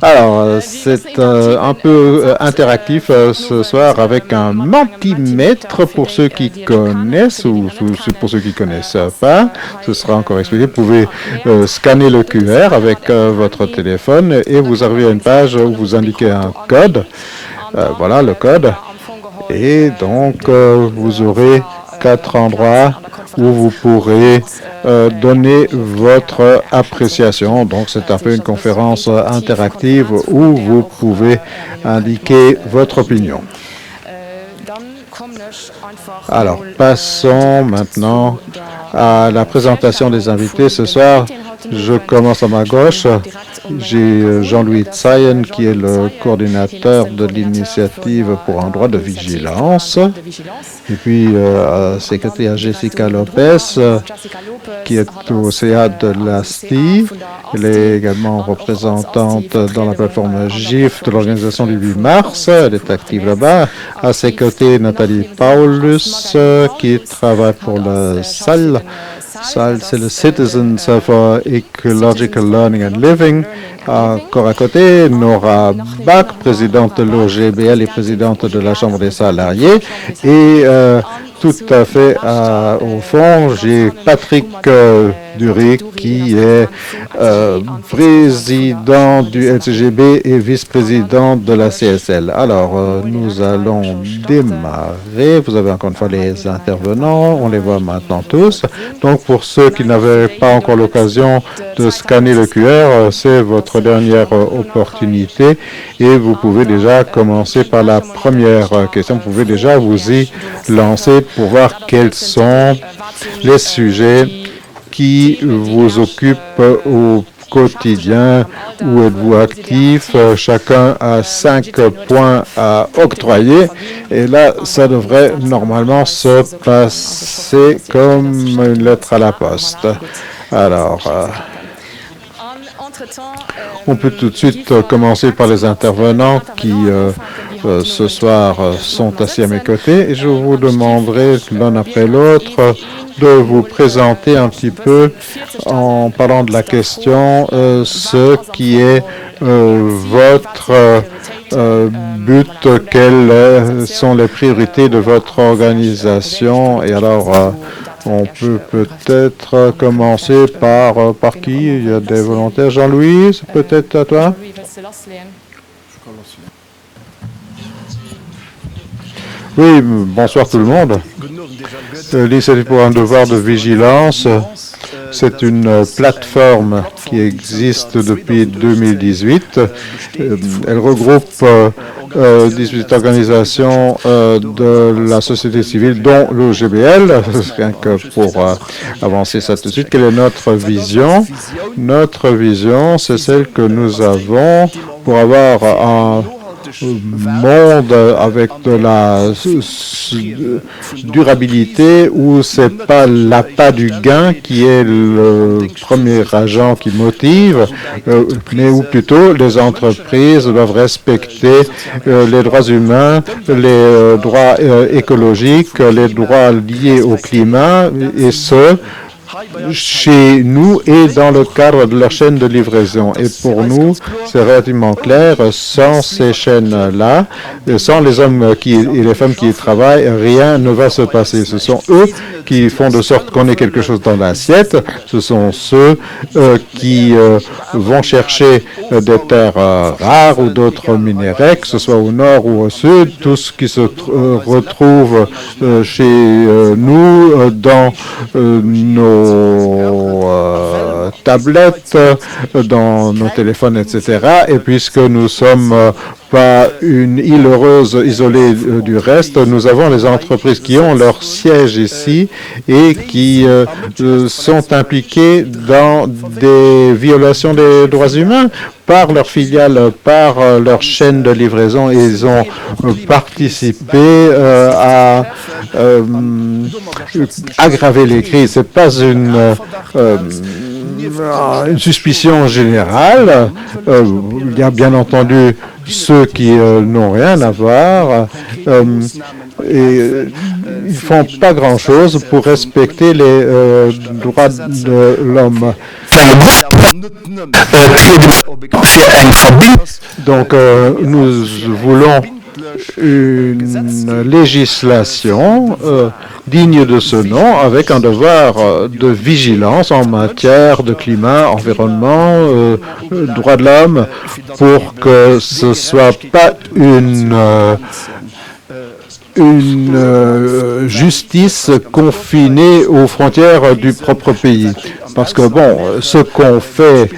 Alors, c'est un peu interactif ce soir avec un mentimètre pour ceux qui connaissent ou pour ceux qui connaissent pas. Ce sera encore expliqué. Vous pouvez scanner le QR avec votre téléphone et vous arrivez à une page où vous indiquez un code. Voilà le code. Et donc, vous aurez 4 endroits où vous pourrez donner votre appréciation. Donc, c'est un peu une conférence interactive où vous pouvez indiquer votre opinion. Alors, passons maintenant à la présentation des invités ce soir. Je commence à ma gauche. J'ai Jean-Louis Tsayen, qui est le coordinateur de l'initiative pour un droit de vigilance. Et puis, secrétaire Jessica Lopez, qui est au CA de l'ASTI. Elle est également représentante dans la plateforme GIF de l'organisation du 8 mars. Elle est active là-bas. À ses côtés, Nathalie Paulus, qui travaille pour le SAL. SAL, c'est le Citizens for Ecological Learning and Living. Encore à côté, Nora Bach, présidente de l'OGBL et présidente de la Chambre des salariés. Et tout à fait au fond, j'ai Patrick Duric, qui est président du LCGB et vice-président de la CSL. Alors, nous allons démarrer. Vous avez encore une fois les intervenants. On les voit maintenant tous. Donc, pour ceux qui n'avaient pas encore l'occasion de scanner le QR, c'est votre dernière opportunité et vous pouvez déjà commencer par la première question. Vous pouvez déjà vous y lancer pour voir quels sont les sujets qui vous occupent au quotidien. Où êtes-vous actif? Chacun a 5 points à octroyer. Et là, ça devrait normalement se passer comme une lettre à la poste. Alors, on peut tout de suite commencer par les intervenants qui, ce soir, sont assis à mes côtés. Et je vous demanderai l'un après l'autre de vous présenter un petit peu, en parlant de la question, ce qui est votre but, quelles sont les priorités de votre organisation. Et alors, on peut peut-être commencer par qui? Il y a des volontaires. Jean-Louis, peut-être à toi? Oui, bonsoir tout le monde. L'Initiative pour un devoir de vigilance, c'est une plateforme qui existe depuis 2018. Elle regroupe 18 organisations de la société civile, dont l'OGBL. Rien que pour avancer ça tout de suite, quelle est notre vision? Notre vision, c'est celle que nous avons pour avoir un monde avec de la durabilité où c'est pas l'appât du gain qui est le premier agent qui motive, mais où plutôt les entreprises doivent respecter les droits humains, les droits écologiques, les droits liés au climat, et ce, chez nous et dans le cadre de leur chaîne de livraison. Et pour nous, c'est relativement clair, sans ces chaînes-là, sans les hommes et les femmes qui y travaillent, rien ne va se passer. Ce sont eux qui font de sorte qu'on ait quelque chose dans l'assiette. Ce sont ceux qui vont chercher des terres rares ou d'autres minéraux, que ce soit au nord ou au sud, tout ce qui se retrouve chez nous dans nos tablettes, dans nos téléphones, etc. Et puisque nous sommes pas une île heureuse isolée du reste, nous avons les entreprises qui ont leur siège ici et qui sont impliquées dans des violations des droits humains par leurs filiales, par leur chaîne de livraison. Et ils ont participé à aggraver les crises. C'est pas une suspicion générale. Il y a bien entendu ceux qui n'ont rien à voir. Et ils font pas grand-chose pour respecter les droits de l'homme. Donc, nous voulons une législation digne de ce nom, avec un devoir de vigilance en matière de climat, environnement, droits de l'homme, pour que ce ne soit pas une justice confinée aux frontières du propre pays. Parce que, bon, ce qu'on fait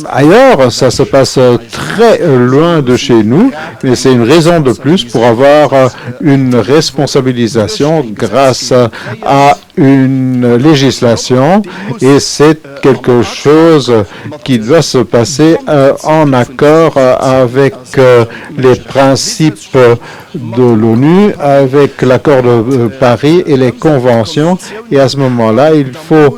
ailleurs, ça se passe très loin de chez nous, mais c'est une raison de plus pour avoir une responsabilisation grâce à une législation, et c'est quelque chose qui doit se passer en accord avec les principes de l'ONU, avec l'accord de Paris et les conventions, et à ce moment-là, il faut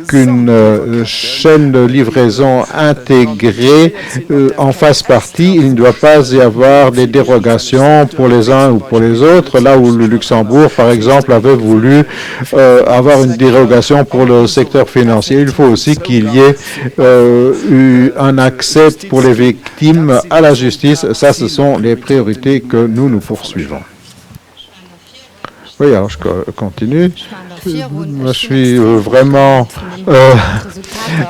qu'une chaîne de livraison intégrée en fasse partie. Il ne doit pas y avoir des dérogations pour les uns ou pour les autres, là où le Luxembourg, par exemple, avait voulu avoir une dérogation pour le secteur financier. Il faut aussi qu'il y ait eu un accès pour les victimes à la justice. Ça, ce sont les priorités que nous poursuivons. Oui, alors je continue. Moi, je suis vraiment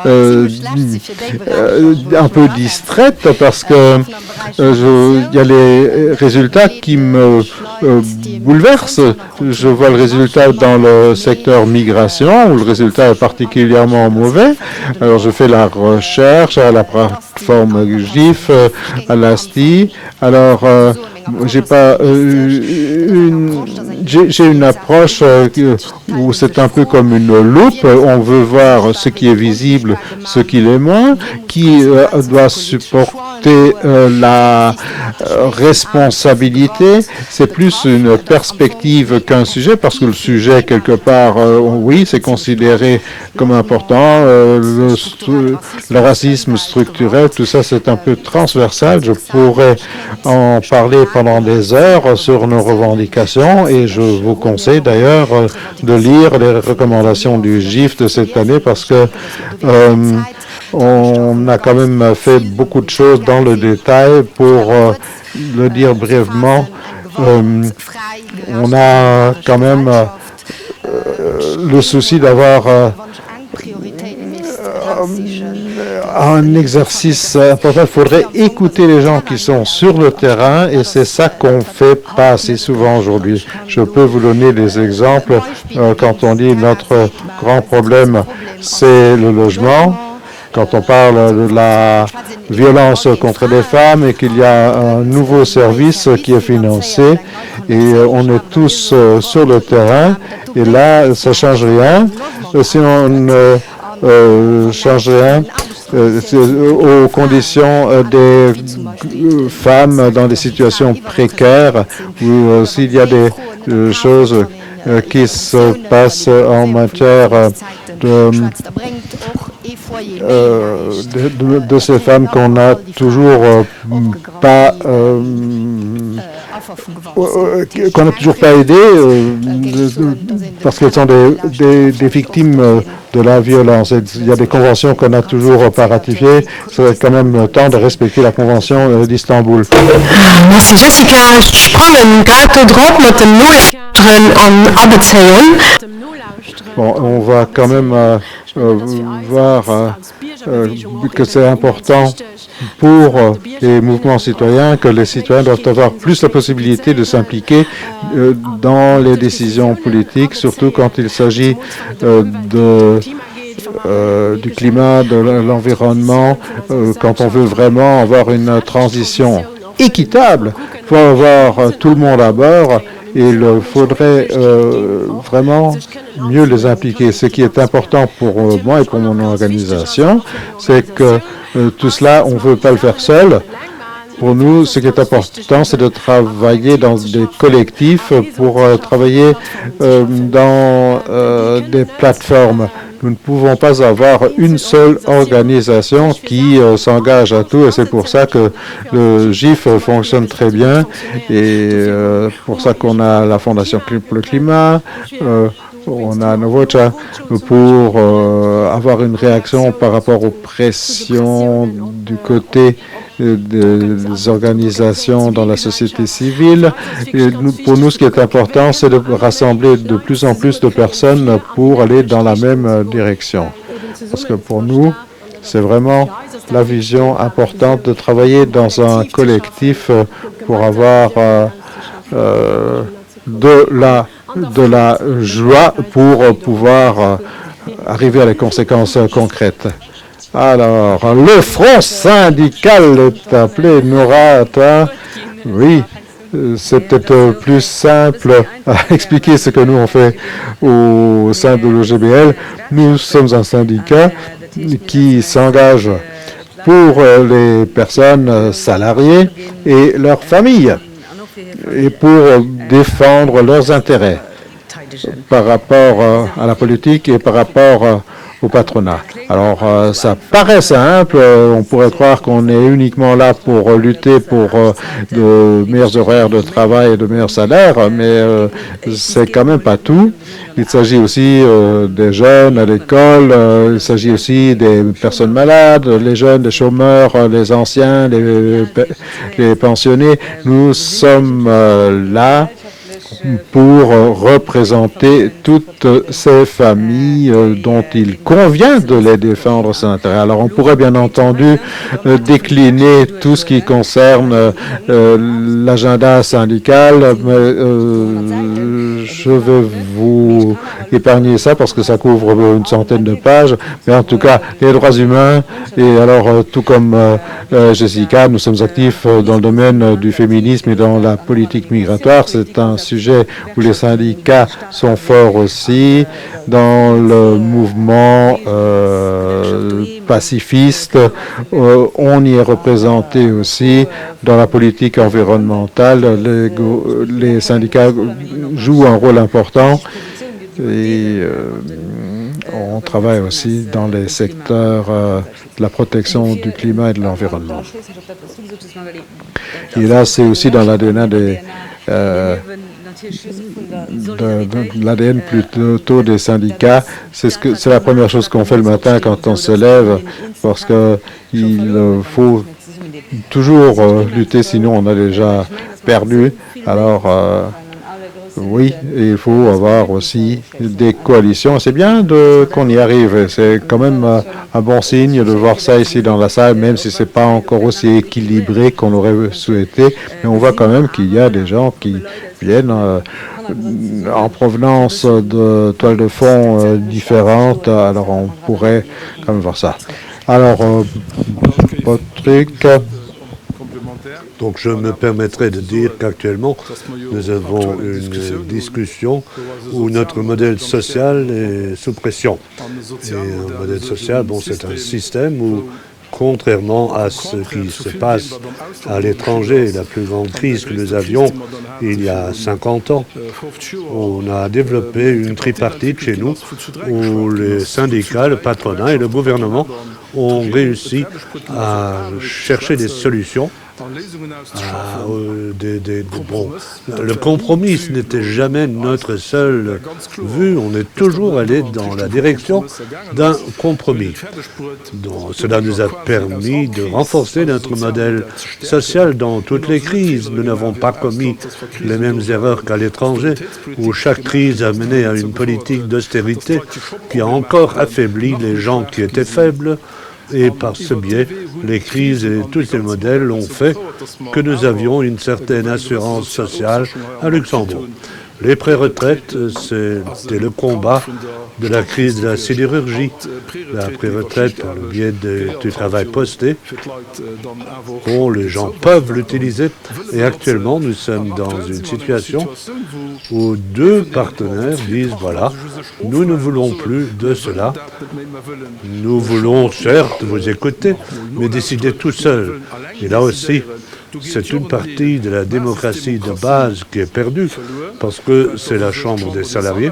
un peu distraite parce que il y a les résultats qui me bouleversent. Je vois le résultat dans le secteur migration, où le résultat est particulièrement mauvais. Alors, je fais la recherche à la plateforme GIF, à l'ASTI. Alors, j'ai une approche où c'est un peu comme une loupe. On veut voir ce qui est visible, ce qui l'est moins, qui doit supporter la responsabilité. C'est plus une perspective qu'un sujet, parce que le sujet, quelque part, oui, c'est considéré comme important. Le racisme structurel, tout ça, c'est un peu transversal. Je pourrais en parler pendant des heures sur nos revendications, et je vous conseille d'ailleurs de lire les recommandations du GIF de cette année, parce que on a quand même fait beaucoup de choses dans le détail. Pour le dire brièvement, on a quand même le souci d'avoir un exercice important. Il faudrait écouter les gens qui sont sur le terrain, et c'est ça qu'on fait pas assez souvent aujourd'hui. Je peux vous donner des exemples. Quand on dit notre grand problème, c'est le logement. Quand on parle de la violence contre les femmes et qu'il y a un nouveau service qui est financé, et on est tous sur le terrain, et là, ça change rien. Si on ne change rien aux conditions des femmes dans des situations précaires, ou s'il y a des choses qui se passent en matière de ces femmes qu'on n'a toujours pas aidées, parce qu'elles sont des victimes de la violence. Il y a des conventions qu'on n'a toujours pas ratifiées. Ça va être quand même temps de respecter la convention d'Istanbul. Merci Jessica. Spannend. Gaat erop met de nulluisteren aan Arbeitszeeën. Bon, on va quand même voir que c'est important pour les mouvements citoyens, que les citoyens doivent avoir plus la possibilité de s'impliquer dans les décisions politiques, surtout quand il s'agit du climat, de l'environnement. Quand on veut vraiment avoir une transition équitable, il faut avoir tout le monde à bord. Il faudrait vraiment mieux les impliquer. Ce qui est important pour moi et pour mon organisation, c'est que tout cela, on ne veut pas le faire seul. Pour nous, ce qui est important, c'est de travailler dans des collectifs pour travailler dans des plateformes. Nous ne pouvons pas avoir une seule organisation qui s'engage à tout et c'est pour ça que le GIF fonctionne très bien et pour ça qu'on a la Fondation pour le climat, on a Novocha pour avoir une réaction par rapport aux pressions du côté des organisations dans la société civile. Et pour nous, ce qui est important, c'est de rassembler de plus en plus de personnes pour aller dans la même direction. Parce que pour nous, c'est vraiment la vision importante de travailler dans un collectif pour avoir de la joie pour pouvoir arriver à des conséquences concrètes. Alors, le front syndical est appelé. Nora, toi, oui, c'est peut-être plus simple à expliquer ce que nous on fait au sein de l'OGBL. Nous sommes un syndicat qui s'engage pour les personnes salariées et leurs familles et pour défendre leurs intérêts par rapport à la politique et par rapport au patronat. Alors, ça paraît simple. On pourrait croire qu'on est uniquement là pour lutter pour de meilleurs horaires de travail et de meilleurs salaires, mais c'est quand même pas tout. Il s'agit aussi des jeunes à l'école, il s'agit aussi des personnes malades, les jeunes, les chômeurs, les anciens, les pensionnés. Nous sommes là pour représenter toutes ces familles dont il convient de les défendre ses intérêts. Alors, on pourrait bien entendu décliner tout ce qui concerne l'agenda syndical, mais je vais vous épargner ça parce que ça couvre une centaine de pages. Mais en tout cas, les droits humains, et alors tout comme Jessica, nous sommes actifs dans le domaine du féminisme et dans la politique migratoire. C'est un sujet où les syndicats sont forts aussi, dans le mouvement pacifiste, on y est représenté aussi, dans la politique environnementale, les syndicats jouent un rôle important et on travaille aussi dans les secteurs de la protection du climat et de l'environnement. Et là, c'est aussi dans l'ADN l'ADN plutôt des syndicats. C'est la première chose qu'on fait le matin quand on se lève, parce qu'il faut toujours lutter, sinon on a déjà perdu. Alors, oui, il faut avoir aussi des coalitions. C'est bien qu'on y arrive. C'est quand même un bon signe de voir ça ici dans la salle, même si c'est pas encore aussi équilibré qu'on aurait souhaité. Mais on voit quand même qu'il y a des gens qui viennent en provenance de toiles de fond différentes. Alors, on pourrait quand même voir ça. Alors, Patrick. Donc, je me permettrai de dire qu'actuellement, nous avons une discussion où notre modèle social est sous pression. Et un modèle social, bon, c'est un système où, contrairement à ce qui se passe à l'étranger, la plus grande crise que nous avions il y a 50 ans, on a développé une tripartite chez nous où les syndicats, le patronat et le gouvernement ont réussi à chercher des solutions. Le compromis, ce n'était jamais notre seule vue. On est toujours allé dans la direction d'un compromis. Donc, cela nous a permis de renforcer notre modèle social dans toutes les crises. Nous n'avons pas commis les mêmes erreurs qu'à l'étranger, où chaque crise a mené à une politique d'austérité qui a encore affaibli les gens qui étaient faibles. Et par ce biais, les crises et tous ces modèles ont fait que nous avions une certaine assurance sociale à Luxembourg. Les préretraites, c'était le combat de la crise de la sidérurgie. La préretraite, par le biais du travail posté, bon, les gens peuvent l'utiliser. Et actuellement, nous sommes dans une situation où deux partenaires disent, voilà, nous ne voulons plus de cela. Nous voulons certes vous écouter, mais décider tout seul. Et là aussi, c'est une partie de la démocratie de base qui est perdue, parce que c'est la Chambre des salariés.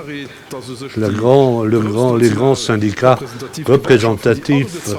Les grands syndicats représentatifs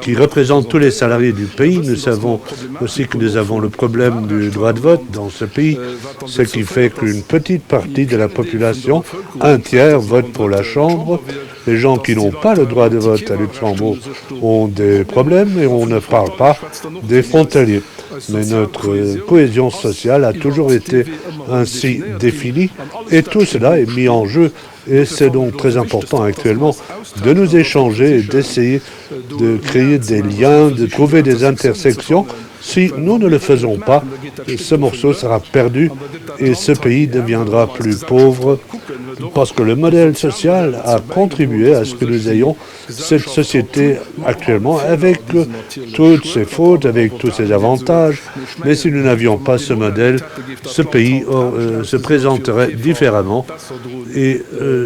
qui représentent tous les salariés du pays. Nous savons aussi que nous avons le problème du droit de vote dans ce pays, ce qui fait qu'une petite partie de la population, un tiers, vote pour la Chambre. Les gens qui n'ont pas le droit de vote à Luxembourg ont des problèmes et on ne parle pas des frontaliers. Mais notre cohésion sociale a toujours été ainsi définie et tout cela est mis en jeu. Et c'est donc très important actuellement de nous échanger et d'essayer de créer des liens, de trouver des intersections. Si nous ne le faisons pas, ce morceau sera perdu et ce pays deviendra plus pauvre parce que le modèle social a contribué à ce que nous ayons cette société actuellement avec toutes ses fautes, avec tous ses avantages. Mais si nous n'avions pas ce modèle, ce pays se présenterait différemment et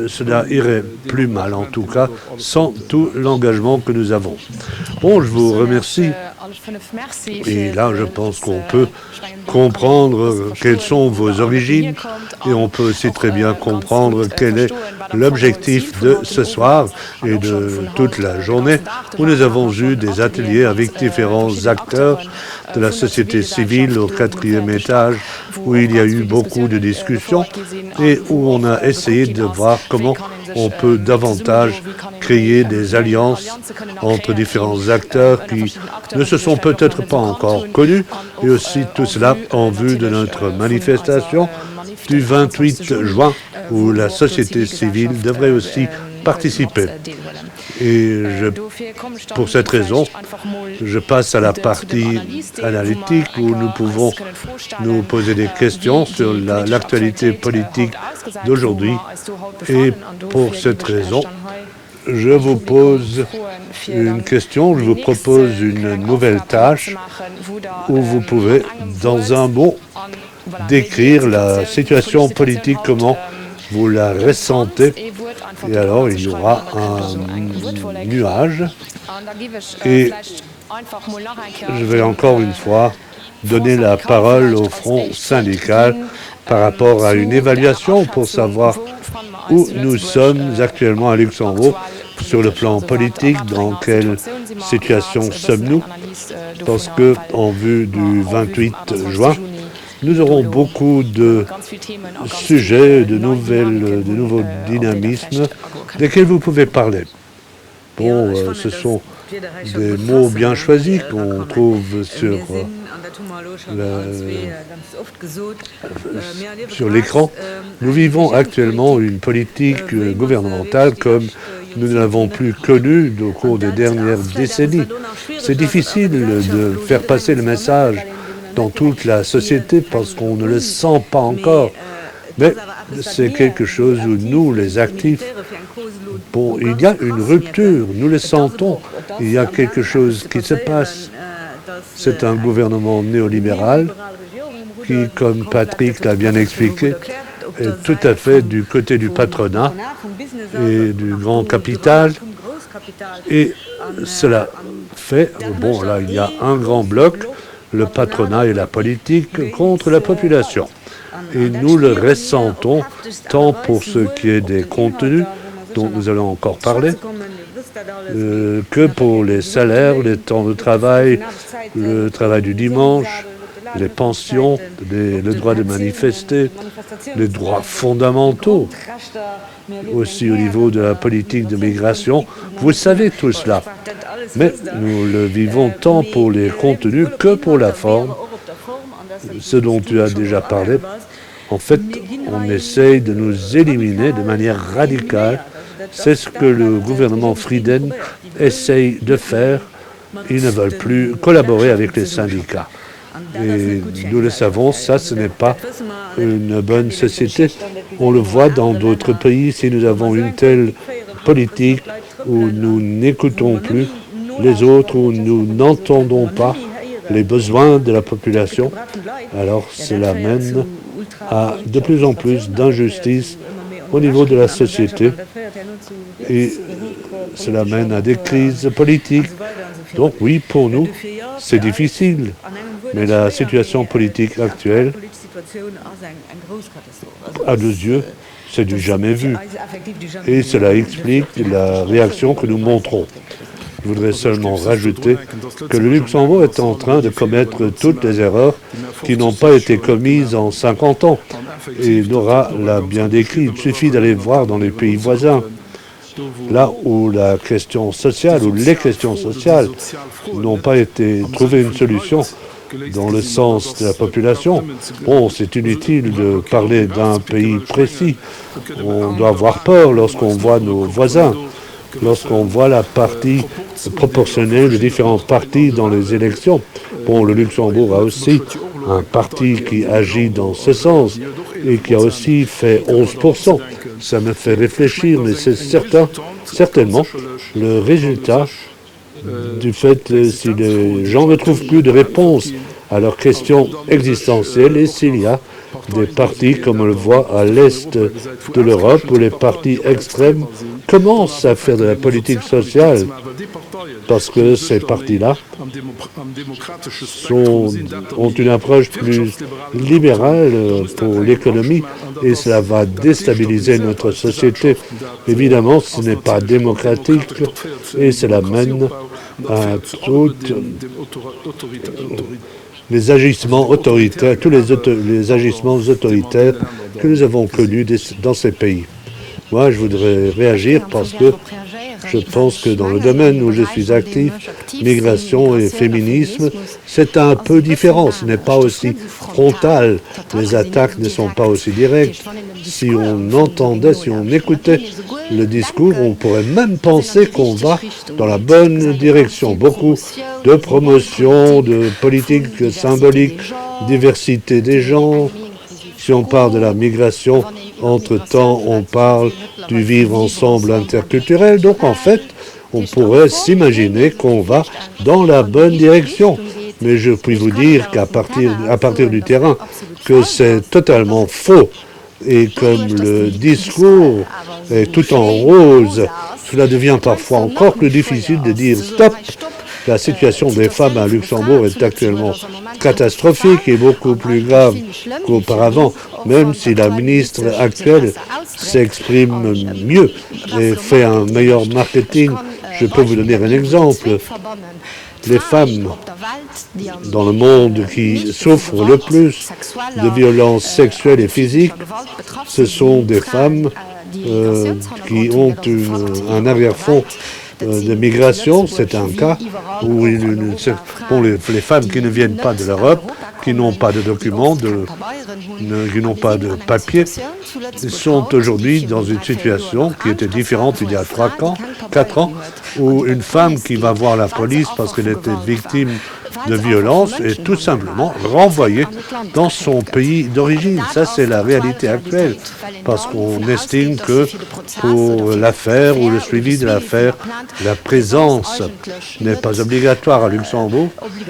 cela irait plus mal en tout cas, sans tout l'engagement que nous avons. Bon, je vous remercie. Et là, je pense qu'on peut comprendre quelles sont vos origines et on peut aussi très bien comprendre quel est l'objectif de ce soir et de toute la journée où nous avons eu des ateliers avec différents acteurs de la société civile au 4e étage, où il y a eu beaucoup de discussions et où on a essayé de voir comment on peut davantage créer des alliances entre différents acteurs qui ne se sont peut-être pas encore connus, et aussi tout cela en vue de notre manifestation du 28 juin, où la société civile devrait aussi participer. Et pour cette raison, je passe à la partie analytique où nous pouvons nous poser des questions sur l'actualité politique d'aujourd'hui. Et pour cette raison, je vous pose une question, je vous propose une nouvelle tâche où vous pouvez, dans un mot, décrire la situation politique, comment vous la ressentez. Et alors, il y aura un nuage. Et je vais encore une fois donner la parole au Front syndical par rapport à une évaluation pour savoir où nous sommes actuellement à Luxembourg sur le plan politique, dans quelle situation sommes-nous, parce que en vue du 28 juin, nous aurons beaucoup de sujets, de nouveaux dynamismes desquels vous pouvez parler. Bon, ce sont des mots bien choisis qu'on trouve sur l'écran. Nous vivons actuellement une politique gouvernementale comme nous ne l'avons plus connue au cours des dernières décennies. C'est difficile de faire passer le message dans toute la société parce qu'on ne le sent pas encore. Mais c'est quelque chose où nous, les actifs, bon, il y a une rupture, nous le sentons, il y a quelque chose qui se passe. C'est un gouvernement néolibéral qui, comme Patrick l'a bien expliqué, est tout à fait du côté du patronat et du grand capital. Et cela fait, bon là, il y a un grand bloc, le patronat et la politique contre la population. Et nous le ressentons tant pour ce qui est des contenus, dont nous allons encore parler, que pour les salaires, les temps de travail, le travail du dimanche, les pensions, le droit de manifester, les droits fondamentaux, aussi au niveau de la politique de migration. Vous savez tout cela, mais nous le vivons tant pour les contenus que pour la forme, ce dont tu as déjà parlé. En fait, on essaye de nous éliminer de manière radicale. C'est ce que le gouvernement Frieden essaye de faire. Ils ne veulent plus collaborer avec les syndicats. Et nous le savons, ça, ce n'est pas une bonne société. On le voit dans d'autres pays, si nous avons une telle politique où nous n'écoutons plus les autres, où nous n'entendons pas les besoins de la population, alors cela mène à de plus en plus d'injustice au niveau de la société et cela mène à des crises politiques. Donc oui, pour nous, c'est difficile. Mais la situation politique actuelle, à nos yeux, c'est du jamais vu. Et cela explique la réaction que nous montrons. Je voudrais seulement rajouter que le Luxembourg est en train de commettre toutes les erreurs qui n'ont pas été commises en 50 ans. Et Nora l'a bien décrit, il suffit d'aller voir dans les pays voisins, là où la question sociale, ou les questions sociales n'ont pas été trouvées une solution dans le sens de la population. Bon, c'est inutile de parler d'un pays précis. On doit avoir peur lorsqu'on voit nos voisins, lorsqu'on voit la partie proportionnelle de différents partis dans les élections. Bon, le Luxembourg a aussi un parti qui agit dans ce sens et qui a aussi fait 11%. Ça me fait réfléchir, mais c'est certainement le résultat du fait si les gens ne trouvent plus de réponse à leurs questions existentielles et s'il y a des partis, comme on le voit à l'est de l'Europe, où les partis extrêmes commencent à faire de la politique sociale, parce que ces partis-là ont une approche plus libérale pour l'économie et cela va déstabiliser notre société. Évidemment, ce n'est pas démocratique et cela mène à toutes les agissements autoritaires, tous les agissements autoritaires que nous avons connus dans ces pays. Moi, je voudrais réagir parce que je pense que dans le domaine où je suis actif, migration et féminisme, c'est un peu différent. Ce n'est pas aussi frontal. Les attaques ne sont pas aussi directes. Si on entendait, si on écoutait le discours, on pourrait même penser qu'on va dans la bonne direction. Beaucoup de promotion, de politique symbolique, diversité des gens. Si on parle de la migration, entre-temps, on parle du vivre ensemble interculturel. Donc, en fait, on pourrait s'imaginer qu'on va dans la bonne direction. Mais je puis vous dire qu'à partir du terrain, que c'est totalement faux. Et comme le discours est tout en rose, cela devient parfois encore plus difficile de dire stop. La situation des femmes à Luxembourg est actuellement catastrophique et beaucoup plus grave qu'auparavant, même si la ministre actuelle s'exprime mieux et fait un meilleur marketing. Je peux vous donner un exemple. Les femmes dans le monde qui souffrent le plus de violences sexuelles et physiques, ce sont des femmes qui ont un arrière-fond de migration. C'est un cas où les femmes qui ne viennent pas de l'Europe, qui n'ont pas de documents, qui n'ont pas de papiers, sont aujourd'hui dans une situation qui était différente il y a 4 ans, où une femme qui va voir la police parce qu'elle était victime de violence est tout simplement renvoyée dans son pays d'origine. Ça, c'est la réalité actuelle, parce qu'on estime que pour l'affaire ou le suivi de l'affaire, la présence n'est pas obligatoire à Luxembourg,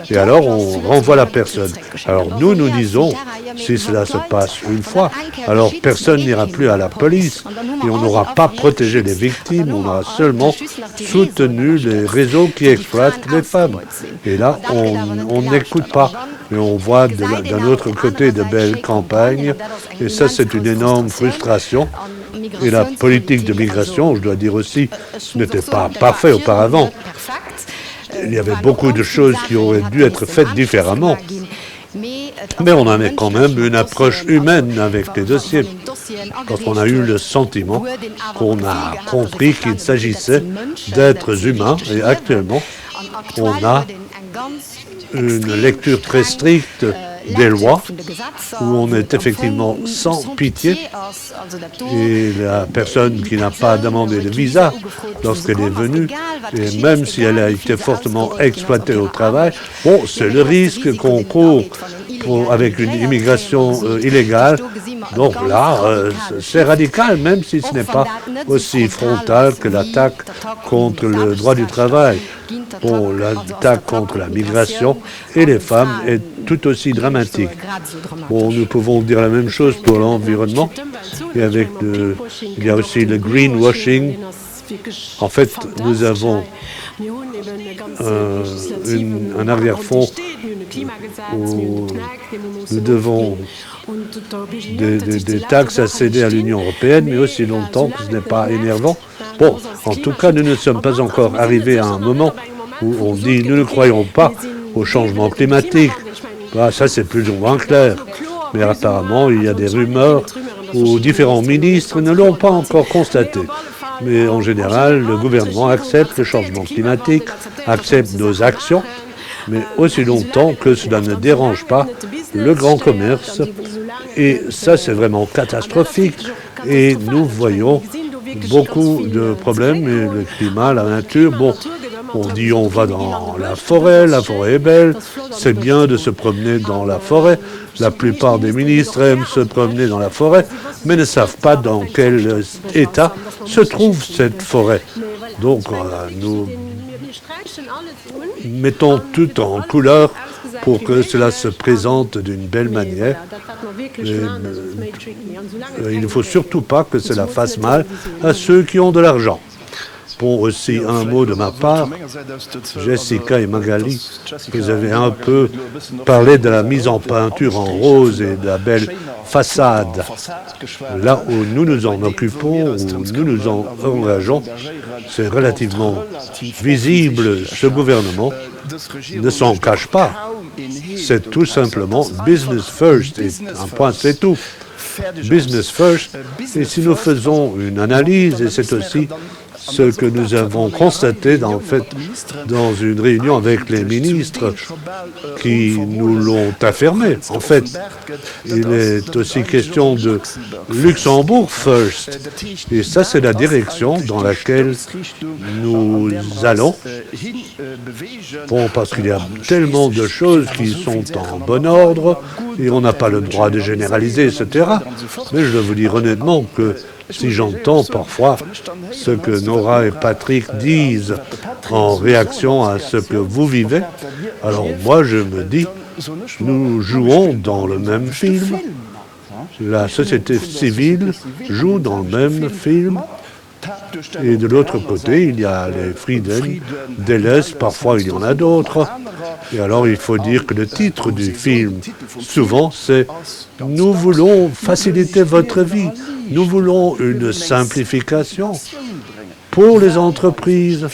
et alors on renvoie la personne. Alors nous disons, si cela se passe une fois, alors personne n'ira plus à la police, et on n'aura pas protégé les victimes, on aura seulement soutenu les réseaux qui exploitent les femmes. Et là, on n'écoute pas, mais on voit d'un autre côté de belles campagnes, et ça c'est une énorme frustration. Et la politique de migration, je dois dire aussi, n'était pas parfaite auparavant. Il y avait beaucoup de choses qui auraient dû être faites différemment. Mais on avait quand même une approche humaine avec les dossiers, parce qu'on a eu le sentiment qu'on a compris qu'il s'agissait d'êtres humains, et actuellement, on a une lecture très stricte des lois, où on est effectivement sans pitié, et la personne qui n'a pas demandé de visa lorsqu'elle est venue, et même si elle a été fortement exploitée au travail, bon, c'est le risque qu'on court avec une immigration illégale. Donc là, c'est radical, même si ce n'est pas aussi frontal que l'attaque contre le droit du travail. Bon, l'attaque contre la migration et les femmes est tout aussi dramatique. Bon, nous pouvons dire la même chose pour l'environnement. Et il y a aussi le greenwashing. En fait, nous avons un arrière-fond nous devons des taxes à céder à l'Union européenne, mais aussi longtemps que ce n'est pas énervant. Bon, en tout cas, nous ne sommes pas encore arrivés à un moment où on dit nous ne croyons pas au changement climatique. Ça, c'est plus ou moins clair. Mais apparemment, il y a des rumeurs où différents ministres ne l'ont pas encore constaté. Mais en général, le gouvernement accepte le changement climatique, accepte nos actions, mais aussi longtemps que cela ne dérange pas le grand commerce. Et ça, c'est vraiment catastrophique. Et nous voyons beaucoup de problèmes, et le climat, la nature, bon, on dit on va dans la forêt est belle, c'est bien de se promener dans la forêt. La plupart des ministres aiment se promener dans la forêt, mais ne savent pas dans quel état se trouve cette forêt. Donc nous mettons tout en couleur pour que cela se présente d'une belle manière. Il ne faut surtout pas que cela fasse mal à ceux qui ont de l'argent. Bon, aussi un mot de ma part, Jessica et Magali, vous avez un peu parlé de la mise en peinture en rose et de la belle façade. Là où nous nous en occupons, où nous nous en engageons, c'est relativement visible. Ce gouvernement ne s'en cache pas. C'est tout simplement business first, et un point, c'est tout. Business first, et si nous faisons une analyse, et c'est aussi ce que nous avons constaté dans une réunion avec les ministres qui nous l'ont affirmé. En fait, il est aussi question de Luxembourg first. Et ça, c'est la direction dans laquelle nous allons. Bon, parce qu'il y a tellement de choses qui sont en bon ordre et on n'a pas le droit de généraliser, etc. Mais je dois vous dire honnêtement que si j'entends parfois ce que Nora et Patrick disent en réaction à ce que vous vivez, alors moi je me dis, nous jouons dans le même film. La société civile joue dans le même film. Et de l'autre côté, il y a les Frieden, Deleuze, parfois il y en a d'autres. Et alors il faut dire que le titre du film, souvent, c'est « Nous voulons faciliter votre vie, nous voulons une simplification pour les entreprises ».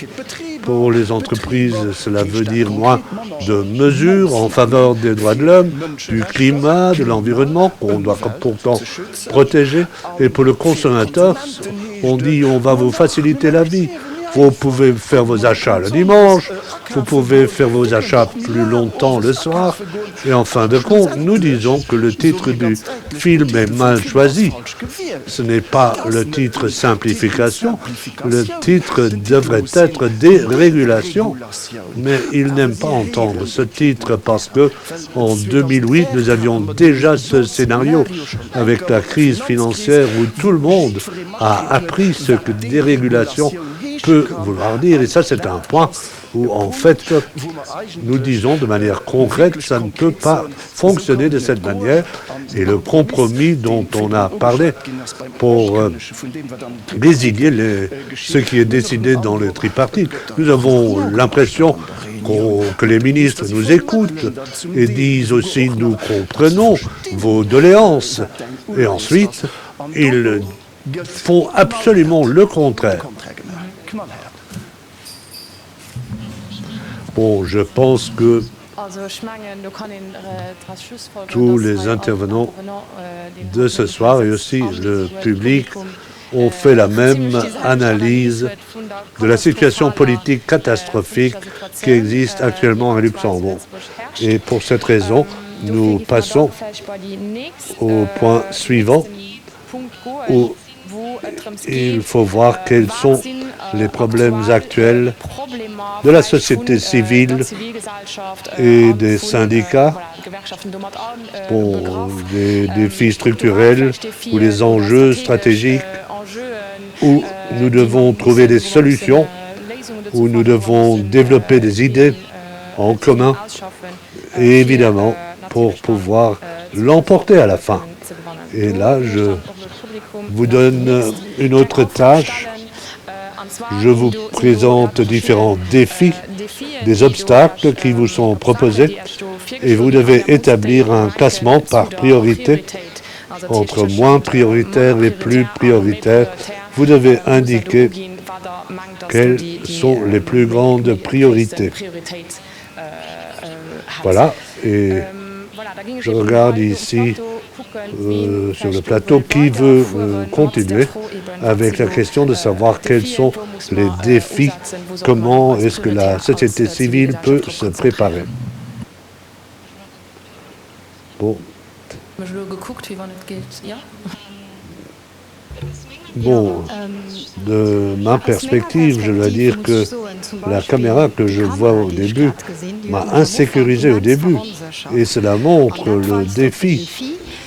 Pour les entreprises, cela veut dire moins de mesures en faveur des droits de l'homme, du climat, de l'environnement, qu'on doit pourtant protéger. Et pour le consommateur, on dit on va vous faciliter la vie. Vous pouvez faire vos achats le dimanche, vous pouvez faire vos achats plus longtemps le soir. Et en fin de compte, nous disons que le titre du film est mal choisi. Ce n'est pas le titre simplification, le titre devrait être dérégulation. Mais ils n'aiment pas entendre ce titre parce que en 2008, nous avions déjà ce scénario avec la crise financière où tout le monde a appris ce que dérégulation peut vouloir dire. Et ça, c'est un point où, en fait, nous disons de manière concrète que ça ne peut pas fonctionner de cette manière. Et le compromis dont on a parlé pour désigner ce qui est décidé dans le tripartite, nous avons l'impression que les ministres nous écoutent et disent aussi « nous comprenons vos doléances ». Et ensuite, ils font absolument le contraire. Bon, je pense que tous les intervenants de ce soir et aussi le public ont fait la même analyse de la situation politique catastrophique qui existe actuellement à Luxembourg. Et pour cette raison, nous passons au point suivant où il faut voir quels sont les problèmes actuels de la société civile et des syndicats, pour des défis structurels ou les enjeux stratégiques où nous devons trouver des solutions, où nous devons développer des idées en commun et évidemment pour pouvoir l'emporter à la fin. Et là, je vous donne une autre tâche. Je vous présente différents défis, des obstacles qui vous sont proposés. Et vous devez établir un classement par priorité, entre moins prioritaire et plus prioritaire. Vous devez indiquer quelles sont les plus grandes priorités. Voilà, et je regarde ici sur le plateau qui veut continuer avec la question de savoir quels sont les défis, comment est-ce que la société civile peut se préparer. Bon. Bon, de ma perspective, je dois dire que la caméra que je vois au début m'a insécurisé au début. Et cela montre le défi.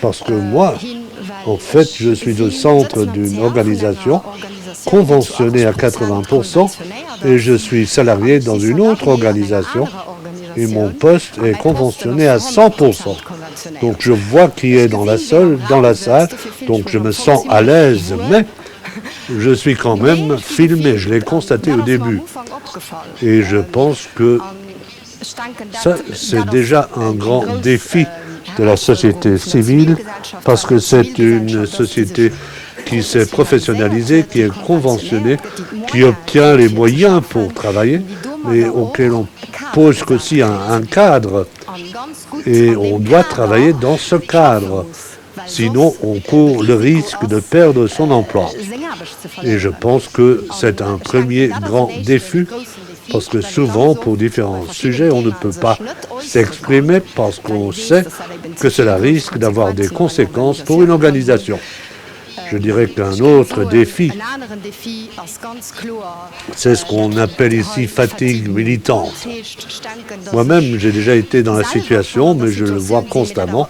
Parce que moi, en fait, je suis au centre d'une organisation conventionnée à 80% et je suis salarié dans une autre organisation et mon poste est conventionné à 100%. Donc je vois qui est dans la salle, donc je me sens à l'aise, mais je suis quand même filmé, je l'ai constaté au début. Et je pense que ça, c'est déjà un grand défi de la société civile, parce que c'est une société qui s'est professionnalisée, qui est conventionnée, qui obtient les moyens pour travailler, mais auquel on pose aussi un cadre. Et on doit travailler dans ce cadre. Sinon, on court le risque de perdre son emploi. Et je pense que c'est un premier grand défi, parce que souvent, pour différents sujets, on ne peut pas s'exprimer parce qu'on sait que cela risque d'avoir des conséquences pour une organisation. Je dirais qu'un autre défi, c'est ce qu'on appelle ici fatigue militante. Moi-même, j'ai déjà été dans la situation, mais je le vois constamment.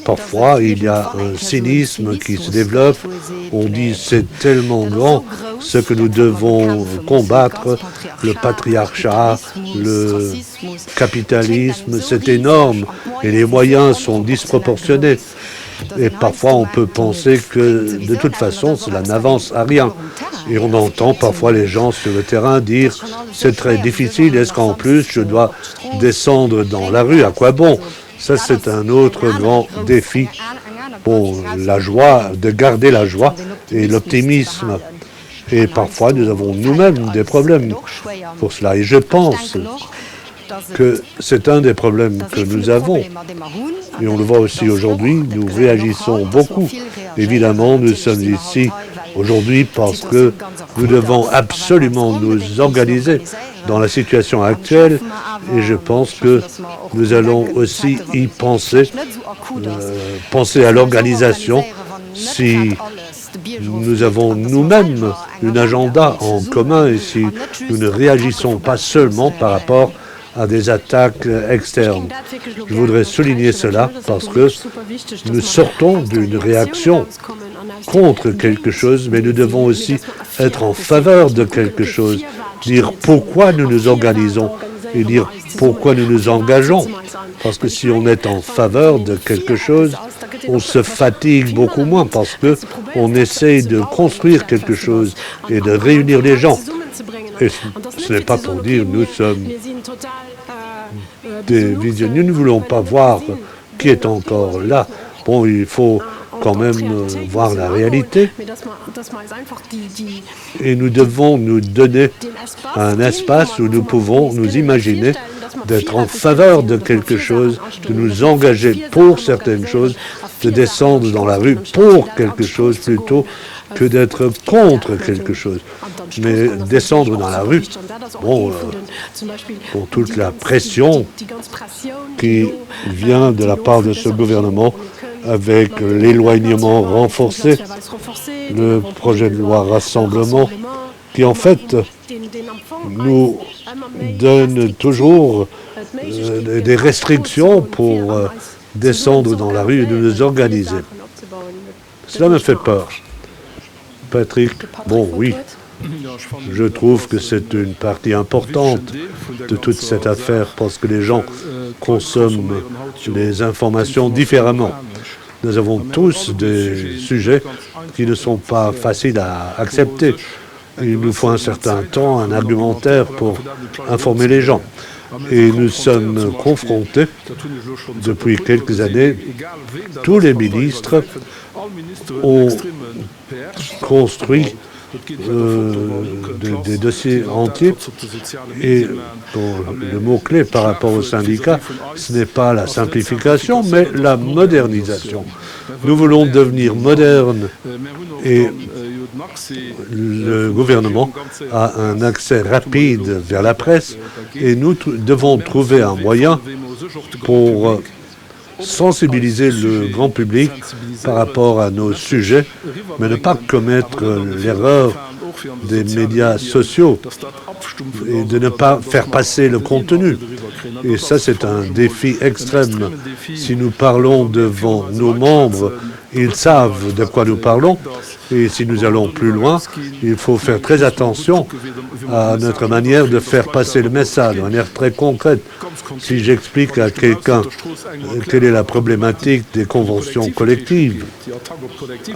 Parfois, il y a un cynisme qui se développe. On dit c'est tellement grand ce que nous devons combattre, le patriarcat, le capitalisme, c'est énorme et les moyens sont disproportionnés. Et parfois, on peut penser que, de toute façon, cela n'avance à rien. Et on entend parfois les gens sur le terrain dire « c'est très difficile, est-ce qu'en plus, je dois descendre dans la rue, à quoi bon ?» Ça, c'est un autre grand défi. Bon, la joie, de garder la joie et l'optimisme. Et parfois, nous avons nous-mêmes des problèmes pour cela. Et je pense que c'est un des problèmes que nous avons. Et on le voit aussi aujourd'hui, nous réagissons beaucoup. Évidemment, nous sommes ici aujourd'hui parce que nous devons absolument nous organiser dans la situation actuelle et je pense que nous allons aussi y penser, penser à l'organisation si nous avons nous-mêmes un agenda en commun et si nous ne réagissons pas seulement par rapport à des attaques externes. Je voudrais souligner cela parce que nous sortons d'une réaction contre quelque chose, mais nous devons aussi être en faveur de quelque chose, dire pourquoi nous nous organisons et dire pourquoi nous nous engageons. Parce que si on est en faveur de quelque chose, on se fatigue beaucoup moins parce qu'on essaye de construire quelque chose et de réunir les gens. Et ce n'est pas pour dire nous sommes des visionnaires. Nous ne voulons pas voir qui est encore là. Bon, il faut quand même voir la réalité. Et nous devons nous donner un espace où nous pouvons nous imaginer d'être en faveur de quelque chose, de nous engager pour certaines choses, de descendre dans la rue pour quelque chose plutôt que d'être contre quelque chose. Mais descendre dans la rue, bon, pour toute la pression qui vient de la part de ce gouvernement, avec l'éloignement renforcé, le projet de loi Rassemblement, qui en fait nous donne toujours des restrictions pour descendre dans la rue et de nous organiser. Cela me fait peur. Patrick, bon, oui, je trouve que c'est une partie importante de toute cette affaire parce que les gens consomment les informations différemment. Nous avons tous des sujets qui ne sont pas faciles à accepter. Il nous faut un certain temps, un argumentaire pour informer les gens. Et nous sommes confrontés, depuis quelques années, tous les ministres ont construit des dossiers entiers. Et le mot-clé par rapport aux syndicats, ce n'est pas la simplification, mais la modernisation. Nous voulons devenir modernes et le gouvernement a un accès rapide vers la presse et nous devons trouver un moyen pour sensibiliser le grand public par rapport à nos sujets, mais ne pas commettre l'erreur des médias sociaux et de ne pas faire passer le contenu. Et ça, c'est un défi extrême. Si nous parlons devant nos membres, ils savent de quoi nous parlons. Et si nous allons plus loin, il faut faire très attention à notre manière de faire passer le message de manière très concrète. Si j'explique à quelqu'un quelle est la problématique des conventions collectives,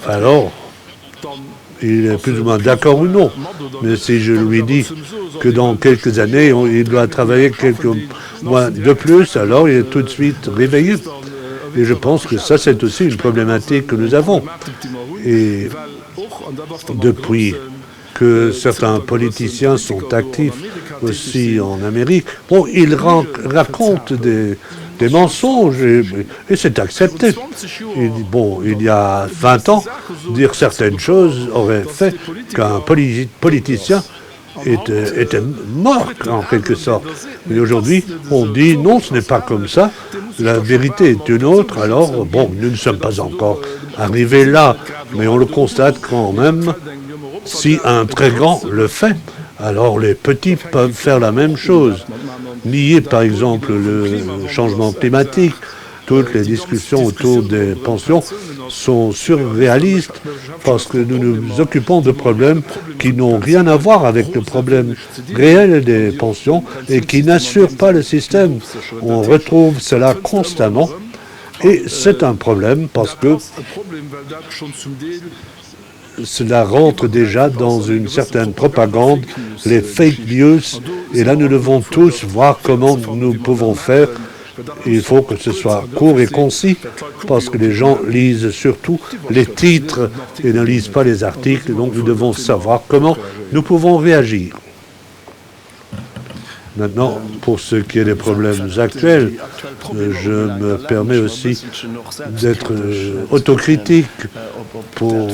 alors il est plus ou moins d'accord ou non. Mais si je lui dis que dans quelques années, il doit travailler quelques mois de plus, alors il est tout de suite réveillé. Et je pense que ça, c'est aussi une problématique que nous avons. Et depuis que certains politiciens sont actifs aussi en Amérique, bon, ils racontent des mensonges et c'est accepté. Et, bon, il y a 20 ans, dire certaines choses aurait fait qu'un politicien était mort en quelque sorte. Mais aujourd'hui, on dit non, ce n'est pas comme ça. La vérité est une autre. Alors, bon, nous ne sommes pas encore arrivés là, mais on le constate quand même. Si un très grand le fait, alors les petits peuvent faire la même chose. Nier, par exemple, le changement climatique, toutes les discussions autour des pensions sont surréalistes parce que nous nous occupons de problèmes qui n'ont rien à voir avec le problème réel des pensions et qui n'assurent pas le système. On retrouve cela constamment et c'est un problème parce que cela rentre déjà dans une certaine propagande, les fake news, et là nous devons tous voir comment nous pouvons faire. Il faut que ce soit court et concis, parce que les gens lisent surtout les titres et ne lisent pas les articles, donc nous devons savoir comment nous pouvons réagir. Maintenant, pour ce qui est des problèmes actuels, je me permets aussi d'être autocritique pour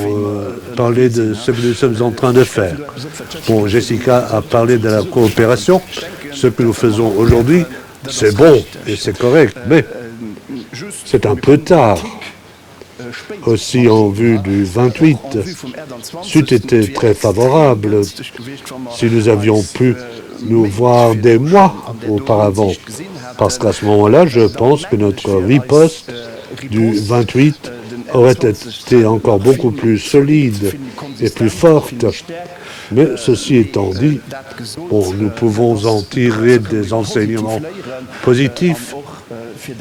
parler de ce que nous sommes en train de faire. Bon, Jessica a parlé de la coopération. Ce que nous faisons aujourd'hui, c'est bon et c'est correct, mais c'est un peu tard. Aussi en vue du 28, c'eût été très favorable si nous avions pu nous voir des mois auparavant. Parce qu'à ce moment-là, je pense que notre riposte du 28 aurait été encore beaucoup plus solide et plus forte. Mais ceci étant dit, bon, nous pouvons en tirer des enseignements positifs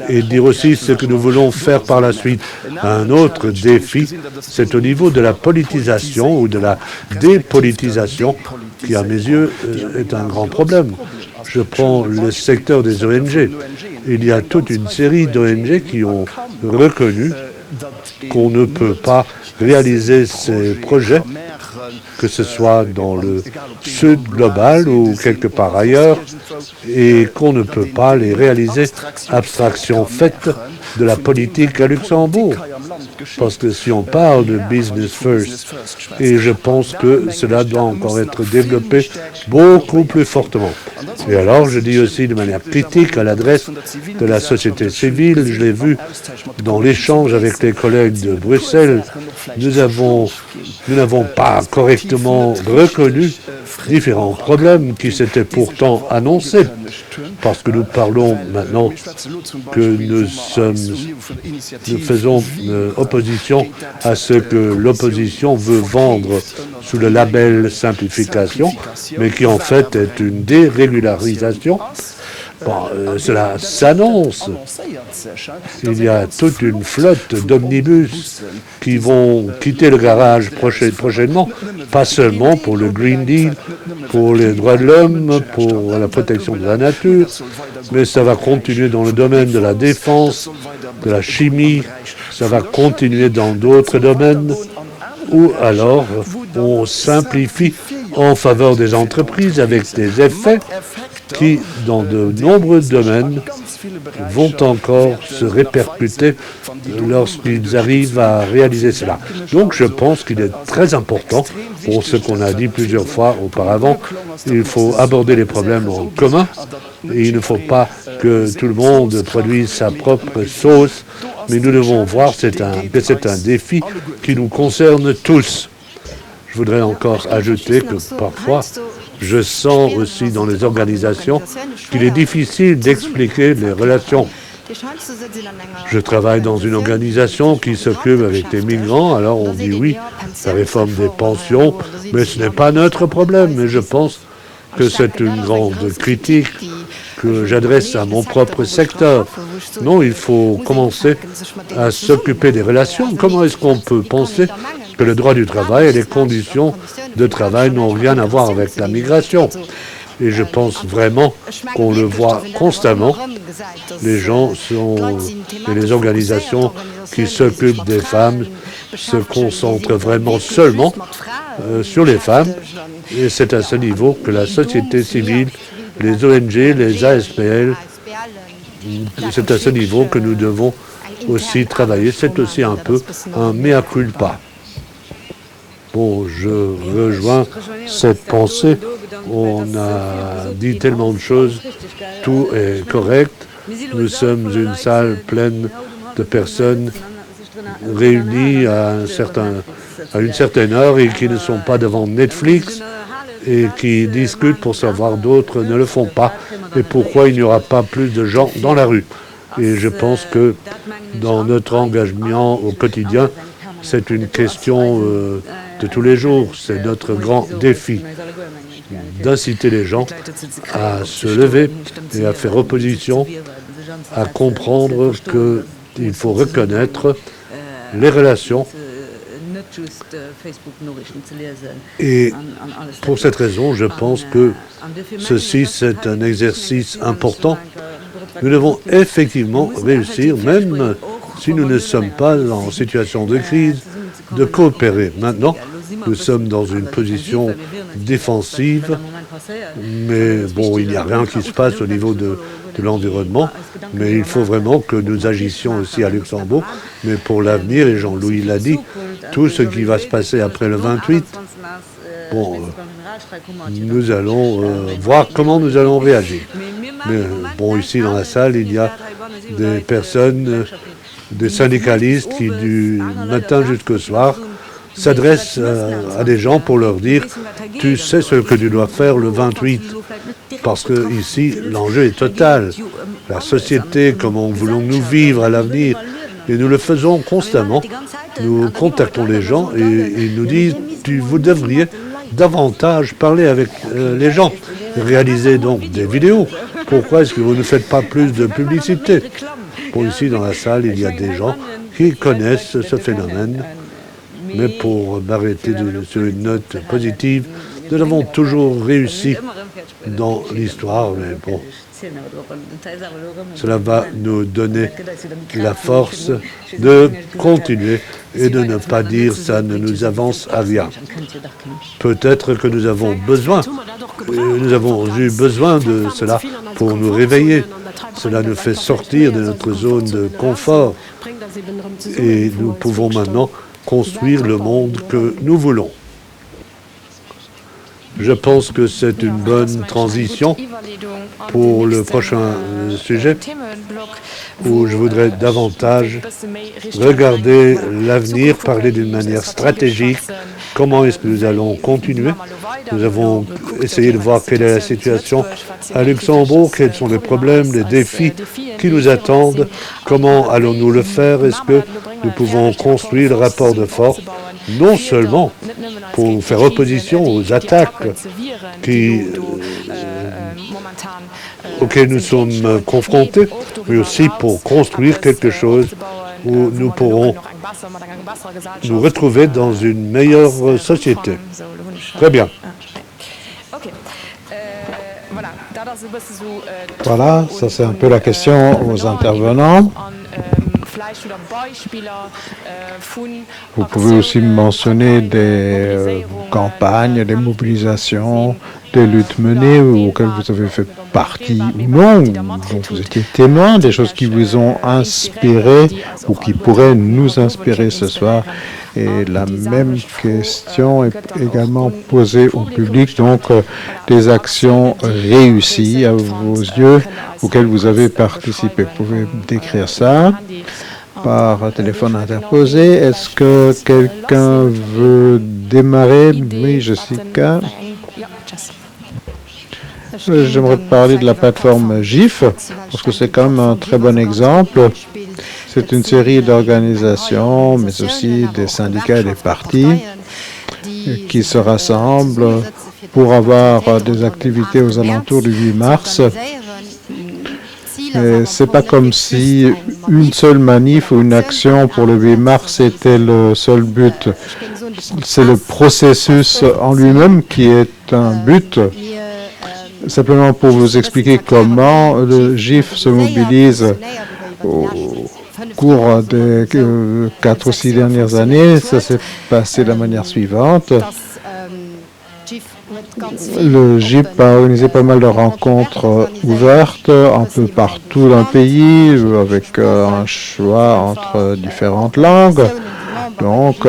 et dire aussi ce que nous voulons faire par la suite. Un autre défi, c'est au niveau de la politisation ou de la dépolitisation, qui à mes yeux est un grand problème. Je prends le secteur des ONG. Il y a toute une série d'ONG qui ont reconnu qu'on ne peut pas réaliser ces projets, que ce soit dans le sud global ou quelque part ailleurs, et qu'on ne peut pas les réaliser abstraction faite de la politique à Luxembourg. Parce que si on parle de business first, et je pense que cela doit encore être développé beaucoup plus fortement. Et alors, je dis aussi de manière critique à l'adresse de la société civile, je l'ai vu dans l'échange avec les collègues de Bruxelles, nous n'avons pas correctement reconnu différents problèmes qui s'étaient pourtant annoncés, parce que nous parlons maintenant que nous faisons opposition à ce que l'opposition veut vendre sous le label simplification, mais qui en fait est une dérégularisation. Cela s'annonce. Il y a toute une flotte d'omnibus qui vont quitter le garage prochainement, pas seulement pour le Green Deal, pour les droits de l'homme, pour la protection de la nature, mais ça va continuer dans le domaine de la défense, de la chimie, ça va continuer dans d'autres domaines, ou alors on simplifie en faveur des entreprises avec des effets qui, dans de nombreux domaines, vont encore se répercuter lorsqu'ils arrivent à réaliser cela. Donc je pense qu'il est très important, pour ce qu'on a dit plusieurs fois auparavant, il faut aborder les problèmes en commun et il ne faut pas que tout le monde produise sa propre sauce, mais nous devons voir que c'est un défi qui nous concerne tous. Je voudrais encore ajouter que parfois, je sens aussi dans les organisations qu'il est difficile d'expliquer les relations. Je travaille dans une organisation qui s'occupe avec des migrants, alors on dit oui, la réforme des pensions, mais ce n'est pas notre problème. Mais je pense que c'est une grande critique que j'adresse à mon propre secteur. Non, il faut commencer à s'occuper des relations. Comment est-ce qu'on peut penser que le droit du travail et les conditions de travail n'ont rien à voir avec la migration? Et je pense vraiment qu'on le voit constamment. Les gens et les organisations qui s'occupent des femmes se concentrent vraiment seulement sur les femmes. Et c'est à ce niveau que la société civile, les ONG, les ASPL, c'est à ce niveau que nous devons aussi travailler. C'est aussi un peu un mea culpa. Bon, je rejoins cette pensée. On a dit tellement de choses. Tout est correct. Nous sommes une salle pleine de personnes réunies à une certaine heure et qui ne sont pas devant Netflix et qui discutent pour savoir d'autres ne le font pas et pourquoi il n'y aura pas plus de gens dans la rue. Et je pense que dans notre engagement au quotidien, c'est une question de tous les jours. C'est notre grand défi d'inciter les gens à se lever et à faire opposition, à comprendre qu'il faut reconnaître les relations. Et pour cette raison, je pense que ceci, c'est un exercice important. Nous devons effectivement réussir, même si nous ne sommes pas en situation de crise, de coopérer. Maintenant, nous sommes dans une position défensive, mais bon, il n'y a rien qui se passe au niveau de l'environnement, mais il faut vraiment que nous agissions aussi à Luxembourg. Mais pour l'avenir, et Jean-Louis l'a dit, tout ce qui va se passer après le 28, bon, nous allons voir comment nous allons réagir. Mais bon, ici dans la salle, il y a des personnes, des syndicalistes qui, du matin jusqu'au soir, s'adressent à des gens pour leur dire « Tu sais ce que tu dois faire le 28 ». Parce que ici, l'enjeu est total. La société, comment voulons-nous vivre à l'avenir? Et nous le faisons constamment. Nous contactons les gens et ils nous disent « Vous devriez davantage parler avec les gens, réaliser donc des vidéos. Pourquoi est-ce que vous ne faites pas plus de publicité ?» Bon, ici dans la salle, il y a des gens qui connaissent ce phénomène. Mais pour m'arrêter sur une note positive, nous avons toujours réussi dans l'histoire, mais bon, cela va nous donner la force de continuer et de ne pas dire ça ne nous avance à rien. Peut-être que nous avons eu besoin de cela pour nous réveiller. Cela nous fait sortir de notre zone de confort et nous pouvons maintenant construire le monde que nous voulons. Je pense que c'est une bonne transition pour le prochain sujet où je voudrais davantage regarder l'avenir, parler d'une manière stratégique. Comment est-ce que nous allons continuer? Nous avons essayé de voir quelle est la situation à Luxembourg, quels sont les problèmes, les défis qui nous attendent, comment allons-nous le faire, est-ce que nous pouvons construire le rapport de force, non seulement pour faire opposition aux attaques qui auxquels nous sommes confrontés, mais aussi pour construire quelque chose où nous pourrons nous retrouver dans une meilleure société. Très bien. Voilà, ça c'est un peu la question aux intervenants. Vous pouvez aussi mentionner des campagnes, des mobilisations, des luttes menées auxquelles vous avez fait partie ou non, dont vous étiez témoin, des choses qui vous ont inspiré ou qui pourraient nous inspirer ce soir. Et la même question est également posée au public, donc des actions réussies à vos yeux auxquelles vous avez participé. Vous pouvez décrire ça par téléphone interposé. Est-ce que quelqu'un veut démarrer? Oui, Jessica. J'aimerais parler de la plateforme GIF, parce que c'est quand même un très bon exemple. C'est une série d'organisations, mais aussi des syndicats et des partis qui se rassemblent pour avoir des activités aux alentours du 8 mars. Ce n'est pas comme si une seule manif ou une action pour le 8 mars était le seul but. C'est le processus en lui-même qui est un but. Simplement pour vous expliquer comment le GIF se mobilise au cours des 4 ou 6 dernières années, ça s'est passé de la manière suivante. Le GIP a organisé pas mal de rencontres ouvertes un peu partout dans le pays, avec un choix entre différentes langues. Donc,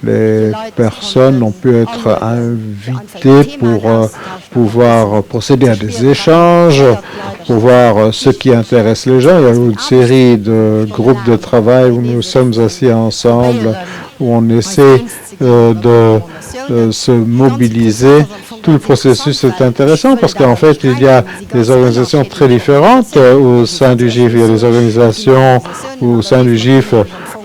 les personnes ont pu être invitées pour pouvoir procéder à des échanges, pour voir ce qui intéresse les gens. Il y a eu une série de groupes de travail où nous sommes assis ensemble, où on essaie de se mobiliser. Tout le processus est intéressant parce qu'en fait, il y a des organisations très différentes au sein du GIF. Il y a des organisations au sein du GIF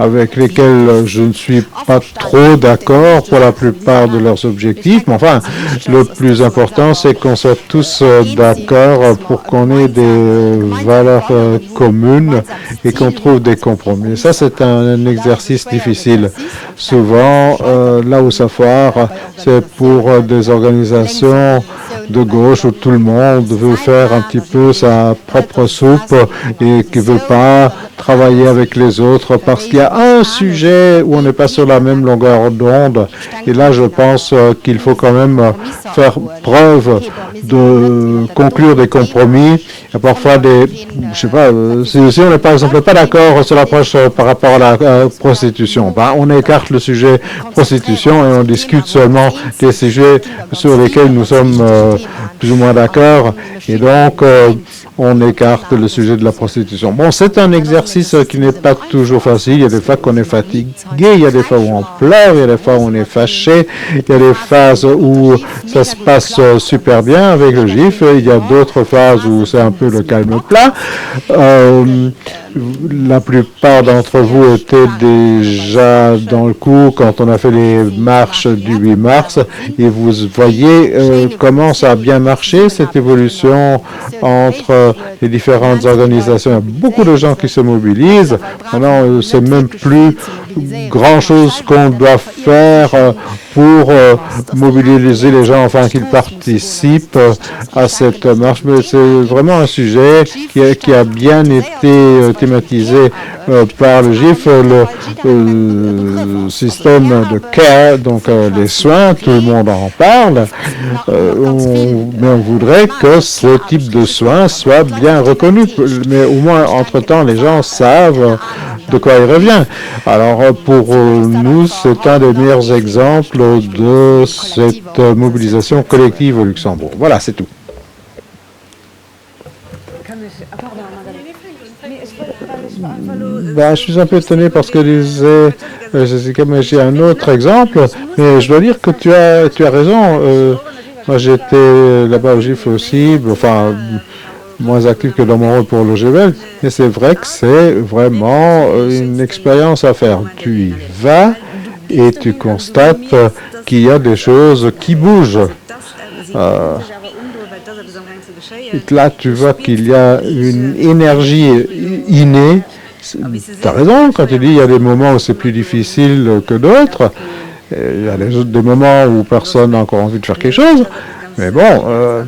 avec lesquelles je ne suis pas trop d'accord pour la plupart de leurs objectifs. Mais enfin, le plus important, c'est qu'on soit tous d'accord pour qu'on ait des valeurs communes et qu'on trouve des compromis. Ça, c'est un exercice difficile. Souvent, là où ça foire, c'est pour des organisations de gauche où tout le monde veut faire un petit peu sa propre soupe et qui ne veut pas travailler avec les autres parce qu'il y a un sujet où on n'est pas sur la même longueur d'onde. Et là, je pense qu'il faut quand même faire preuve de conclure des compromis. Il y a parfois des, je sais pas, si on n'est par exemple pas d'accord sur l'approche par rapport à la prostitution, ben, on écarte le sujet prostitution et on discute seulement des sujets sur lesquels nous sommes plus ou moins d'accord. Et donc, on écarte le sujet de la prostitution. Bon, c'est un exercice qui n'est pas toujours facile. Il y a des fois qu'on est fatigué, il y a des fois où on pleure, il y a des fois où on est fâché, il y a des phases où ça se passe super bien avec le GIF, il y a d'autres phases où c'est un peu le calme plat. La plupart d'entre vous étaient déjà dans le coup quand on a fait les marches du 8 mars et vous voyez comment ça a bien marché, cette évolution entre les différentes organisations. Il y a beaucoup de gens qui se mobilisent. Maintenant, c'est même plus grand-chose qu'on doit faire pour mobiliser les gens, enfin qu'ils participent à cette marche. Mais c'est vraiment un sujet qui a bien été thématisé par le GIF, le système de care, donc les soins, tout le monde en parle, mais on voudrait que ce type de soins soit bien reconnu, mais au moins entre-temps les gens savent de quoi il revient. Alors pour nous, c'est un des meilleurs exemples de cette mobilisation collective au Luxembourg. Voilà, c'est tout. Ben, je suis un peu étonné parce que disait Jessica, mais j'ai un autre exemple, mais je dois dire que tu as raison. Moi, j'étais là-bas au GIF aussi, enfin, moins actif que dans mon rôle pour l'OGBL, mais c'est vrai que c'est vraiment une expérience à faire. Tu y vas et tu constates qu'il y a des choses qui bougent. là, tu vois qu'il y a une énergie innée. Tu as raison quand tu dis qu'il y a des moments où c'est plus difficile que d'autres. Il y a des moments où personne n'a encore envie de faire quelque chose. Mais bon,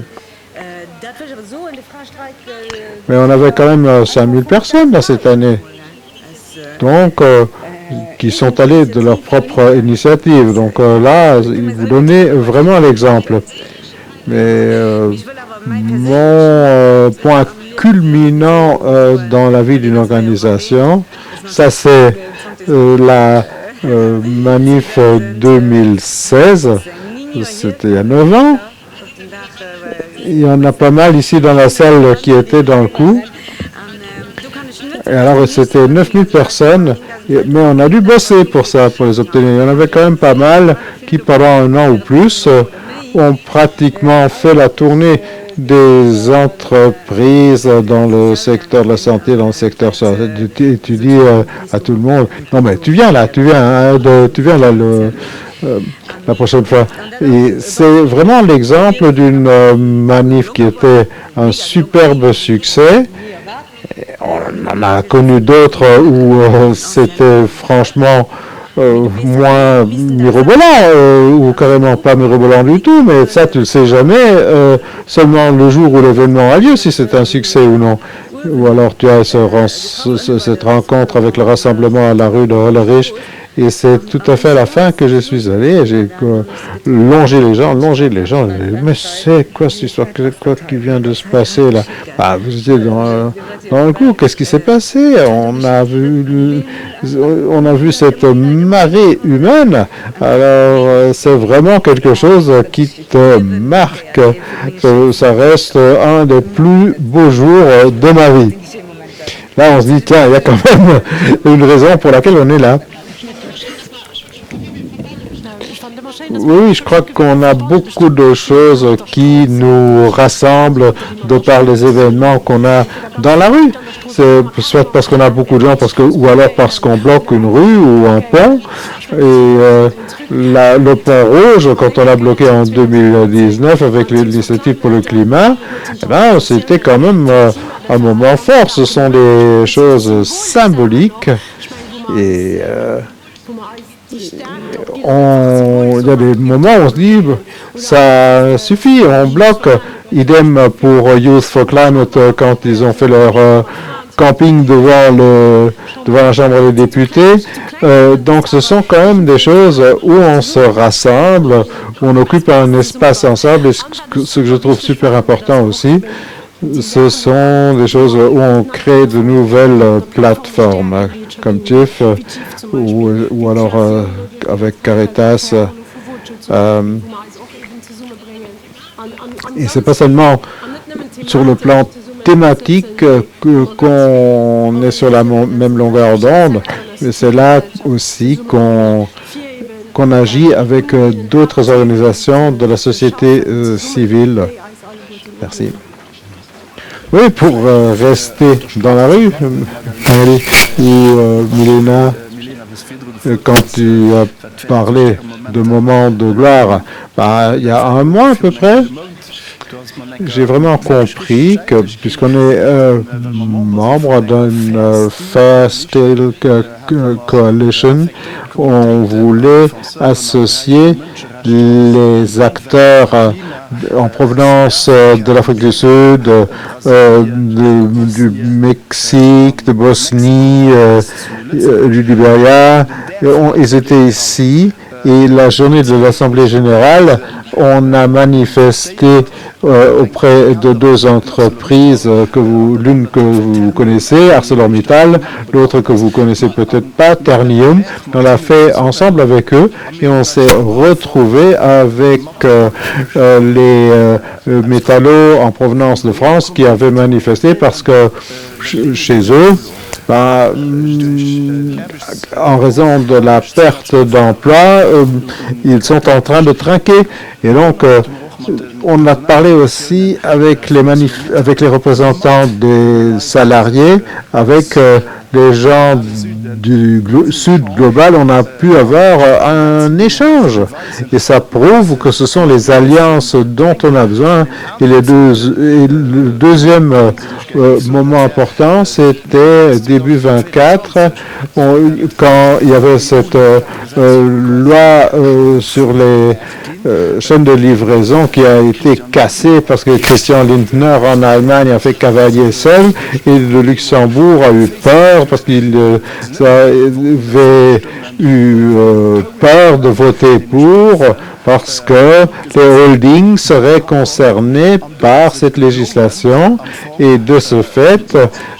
mais on avait quand même 5000 personnes dans cette année. Donc, qui sont allés de leur propre initiative. Donc là, vous donnez vraiment l'exemple. Mais mon point culminant dans la vie d'une organisation, ça c'est la manif 2016, c'était il y a 9 ans. Il y en a pas mal ici dans la salle qui étaient dans le coup. Et alors c'était 9000 personnes, mais on a dû bosser pour ça, pour les obtenir. Il y en avait quand même pas mal qui pendant un an ou plus ont pratiquement fait la tournée des entreprises dans le secteur de la santé, dans le secteur social. Tu dis à tout le monde, non mais tu viens là, la prochaine fois. Et c'est vraiment l'exemple d'une manif qui était un superbe succès. On en a connu d'autres où c'était franchement moins mirobolant ou carrément pas mirobolant du tout, mais ça tu le sais jamais, seulement le jour où l'événement a lieu, si c'est un succès ou non. Ou alors tu as cette rencontre avec le rassemblement à la rue de Hollerich, et c'est tout à fait à la fin que je suis allé, et j'ai longé les gens, mais c'est quoi cette histoire, quoi qui vient de se passer là? Ah, vous étiez dans le coup, qu'est-ce qui s'est passé? On a vu cette marée humaine, alors c'est vraiment quelque chose qui te marque, ça reste un des plus beaux jours de ma vie. Là, on se dit, tiens, il y a quand même une raison pour laquelle on est là. Oui, je crois qu'on a beaucoup de choses qui nous rassemblent de par les événements qu'on a dans la rue. C'est soit parce qu'on a beaucoup de gens, ou alors parce qu'on bloque une rue ou un pont. Et le pont rouge, quand on l'a bloqué en 2019 avec l'initiative pour le climat, eh ben, c'était quand même un moment fort. Ce sont des choses symboliques. Et il y a des moments où on se dit, ça suffit, on bloque. Idem pour Youth for Climate quand ils ont fait leur camping devant la Chambre des députés. Donc ce sont quand même des choses où on se rassemble, où on occupe un espace ensemble. Et ce que je trouve super important aussi, ce sont des choses où on crée de nouvelles plateformes, comme TIFF, ou alors avec Caritas. Et c'est pas seulement sur le plan thématique qu'on est sur la même longueur d'onde, mais c'est là aussi qu'on agit avec d'autres organisations de la société civile. Merci. Oui, pour rester dans la rue, Milena, quand tu as parlé de moments de gloire, il y a un mois à peu près, j'ai vraiment compris que, puisqu'on est membre d'une Fair Steel Coalition, on voulait associer les acteurs en provenance de l'Afrique du Sud, du Mexique, de Bosnie, du Libéria. Ils étaient ici et la journée de l'Assemblée générale, on a manifesté auprès de deux entreprises, l'une que vous connaissez, ArcelorMittal, l'autre que vous connaissez peut-être pas, Ternium. On l'a fait ensemble avec eux et on s'est retrouvé avec les métallos en provenance de France qui avaient manifesté parce que chez eux, en raison de la perte d'emploi, ils sont en train de trinquer. Et donc, on a parlé aussi avec les représentants des salariés, avec les gens du Sud global, on a pu avoir un échange. Et ça prouve que ce sont les alliances dont on a besoin. Et le deuxième moment important, c'était début 24, quand il y avait cette loi sur les chaîne de livraison qui a été cassée parce que Christian Lindner en Allemagne a fait cavalier seul et le Luxembourg a eu peur parce qu'il avait eu peur de voter pour parce que les holdings seraient concernés par cette législation et de ce fait,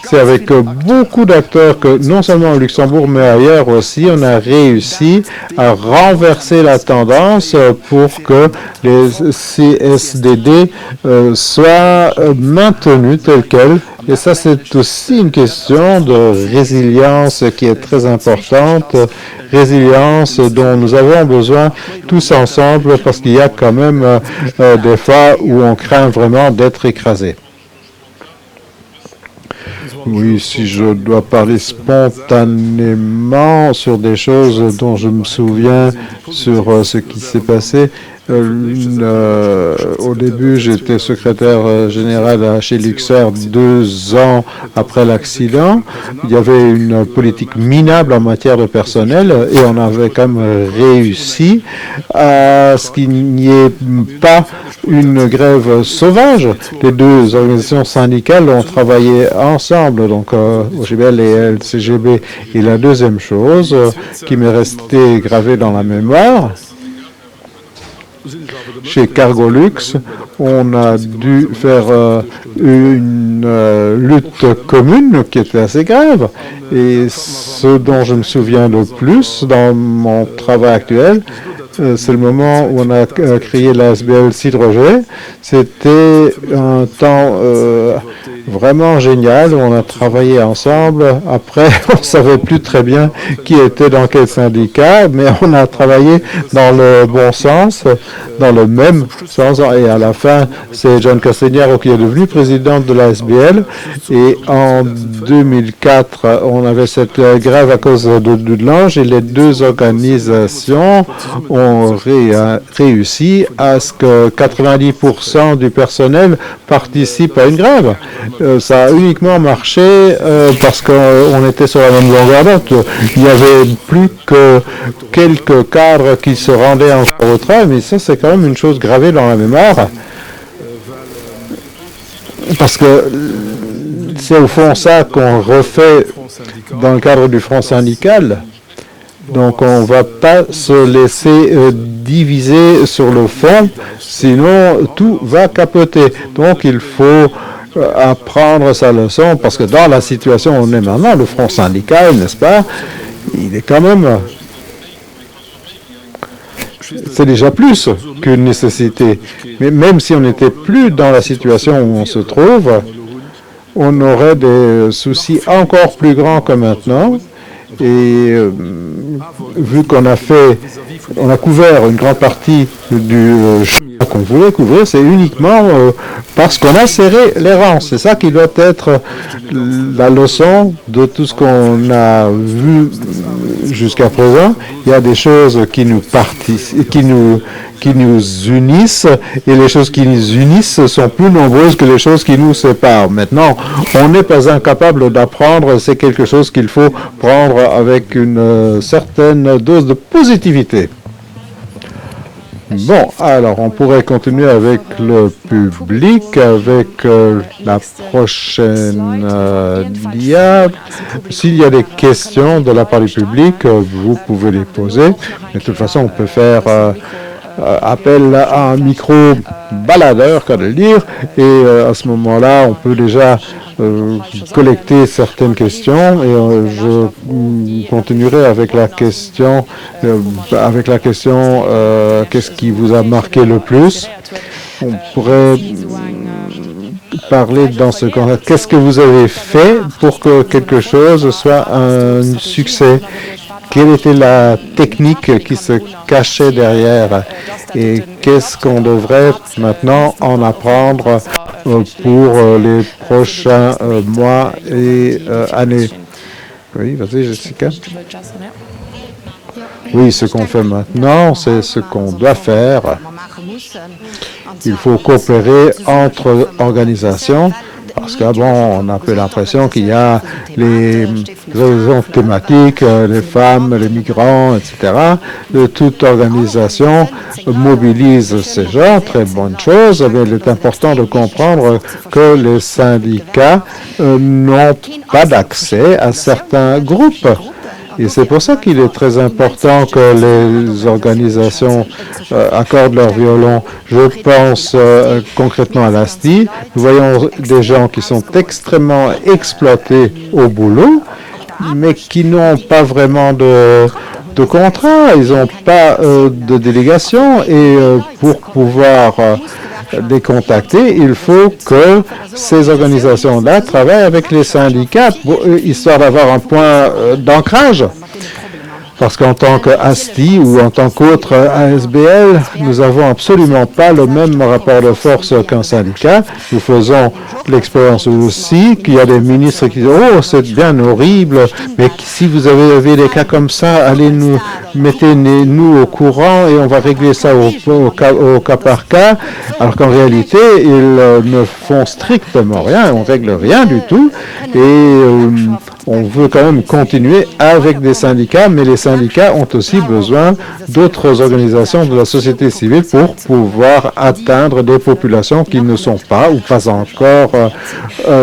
c'est avec beaucoup d'acteurs que non seulement au Luxembourg mais ailleurs aussi, on a réussi à renverser la tendance pour que les CSDD soient maintenus tels quels. Et ça, c'est aussi une question de résilience qui est très importante, résilience dont nous avons besoin tous ensemble parce qu'il y a quand même des fois où on craint vraiment d'être écrasé. Oui, si je dois parler spontanément sur des choses dont je me souviens sur ce qui s'est passé, au début, j'étais secrétaire général chez Luxer 2 ans après l'accident. Il y avait une politique minable en matière de personnel et on avait quand même réussi à ce qu'il n'y ait pas une grève sauvage. Les deux organisations syndicales ont travaillé ensemble, donc OGBL et LCGB. Et la deuxième chose qui m'est restée gravée dans la mémoire, chez Cargolux, on a dû faire une lutte commune qui était assez grave. Et ce dont je me souviens le plus dans mon travail actuel, c'est le moment où on a créé la SBL Cidroger. C'était un temps vraiment génial où on a travaillé ensemble. Après, on ne savait plus très bien qui était dans quel syndicat, mais on a travaillé dans le bon sens, dans le même sens. Et à la fin, c'est John Castagnaro qui est devenu président de la SBL. Et en 2004, on avait cette grève à cause de Dudelange et les deux organisations ont réussi à ce que 90% du personnel participe à une grève. Ça a uniquement marché parce qu'on était sur la même longueur d'onde. Il n'y avait plus que quelques cadres qui se rendaient encore au travail, mais ça, c'est quand même une chose gravée dans la mémoire. Parce que c'est au fond ça qu'on refait dans le cadre du Front syndical. Donc, on ne va pas se laisser diviser sur le fond, sinon tout va capoter. Donc, il faut apprendre sa leçon, parce que dans la situation où on est maintenant, le Front syndical, n'est-ce pas, il est quand même... C'est déjà plus qu'une nécessité. Mais même si on n'était plus dans la situation où on se trouve, on aurait des soucis encore plus grands que maintenant. Et vu qu'on a couvert une grande partie du chemin qu'on voulait couvrir, c'est uniquement parce qu'on a serré les rangs. C'est ça qui doit être la leçon de tout ce qu'on a vu jusqu'à présent. Il y a des choses qui nous unissent, et les choses qui nous unissent sont plus nombreuses que les choses qui nous séparent. Maintenant, on n'est pas incapable d'apprendre, c'est quelque chose qu'il faut prendre avec une certaine dose de positivité. Bon, alors on pourrait continuer avec le public, avec la prochaine dia. S'il y a des questions de la part du public, vous pouvez les poser. Mais de toute façon, on peut faire appel à un micro baladeur, qu'à le dire, et à ce moment-là, on peut déjà collecter certaines questions, et je continuerai avec la question, qu'est-ce qui vous a marqué le plus? On pourrait parler dans ce cas. Qu'est-ce que vous avez fait pour que quelque chose soit un succès? Quelle était la technique qui se cachait derrière et qu'est-ce qu'on devrait maintenant en apprendre pour les prochains mois et années? Oui, vas-y, Jessica. Oui, ce qu'on fait maintenant, c'est ce qu'on doit faire. Il faut coopérer entre organisations parce qu'avant, on a un peu l'impression qu'il y a les raisons thématiques, les femmes, les migrants, etc. Toute organisation mobilise ces gens, très bonne chose, mais il est important de comprendre que les syndicats n'ont pas d'accès à certains groupes. Et c'est pour ça qu'il est très important que les organisations accordent leur violon. Je pense concrètement à l'ASTI. Nous voyons des gens qui sont extrêmement exploités au boulot, mais qui n'ont pas vraiment de contrat, ils n'ont pas de délégation et pour pouvoir les contacter, il faut que ces organisations-là travaillent avec les syndicats, histoire d'avoir un point d'ancrage. Parce qu'en tant qu'ASTI ou en tant qu'autre ASBL, nous n'avons absolument pas le même rapport de force qu'un syndicat. Nous faisons l'expérience aussi qu'il y a des ministres qui disent « Oh, c'est bien horrible, mais si vous avez des cas comme ça, allez mettez-nous au courant et on va régler ça au cas par cas. » Alors qu'en réalité, ils ne font strictement rien, on ne règle rien du tout et on veut quand même continuer avec des syndicats, mais les syndicats ont aussi besoin d'autres organisations de la société civile pour pouvoir atteindre des populations qui ne sont pas ou pas encore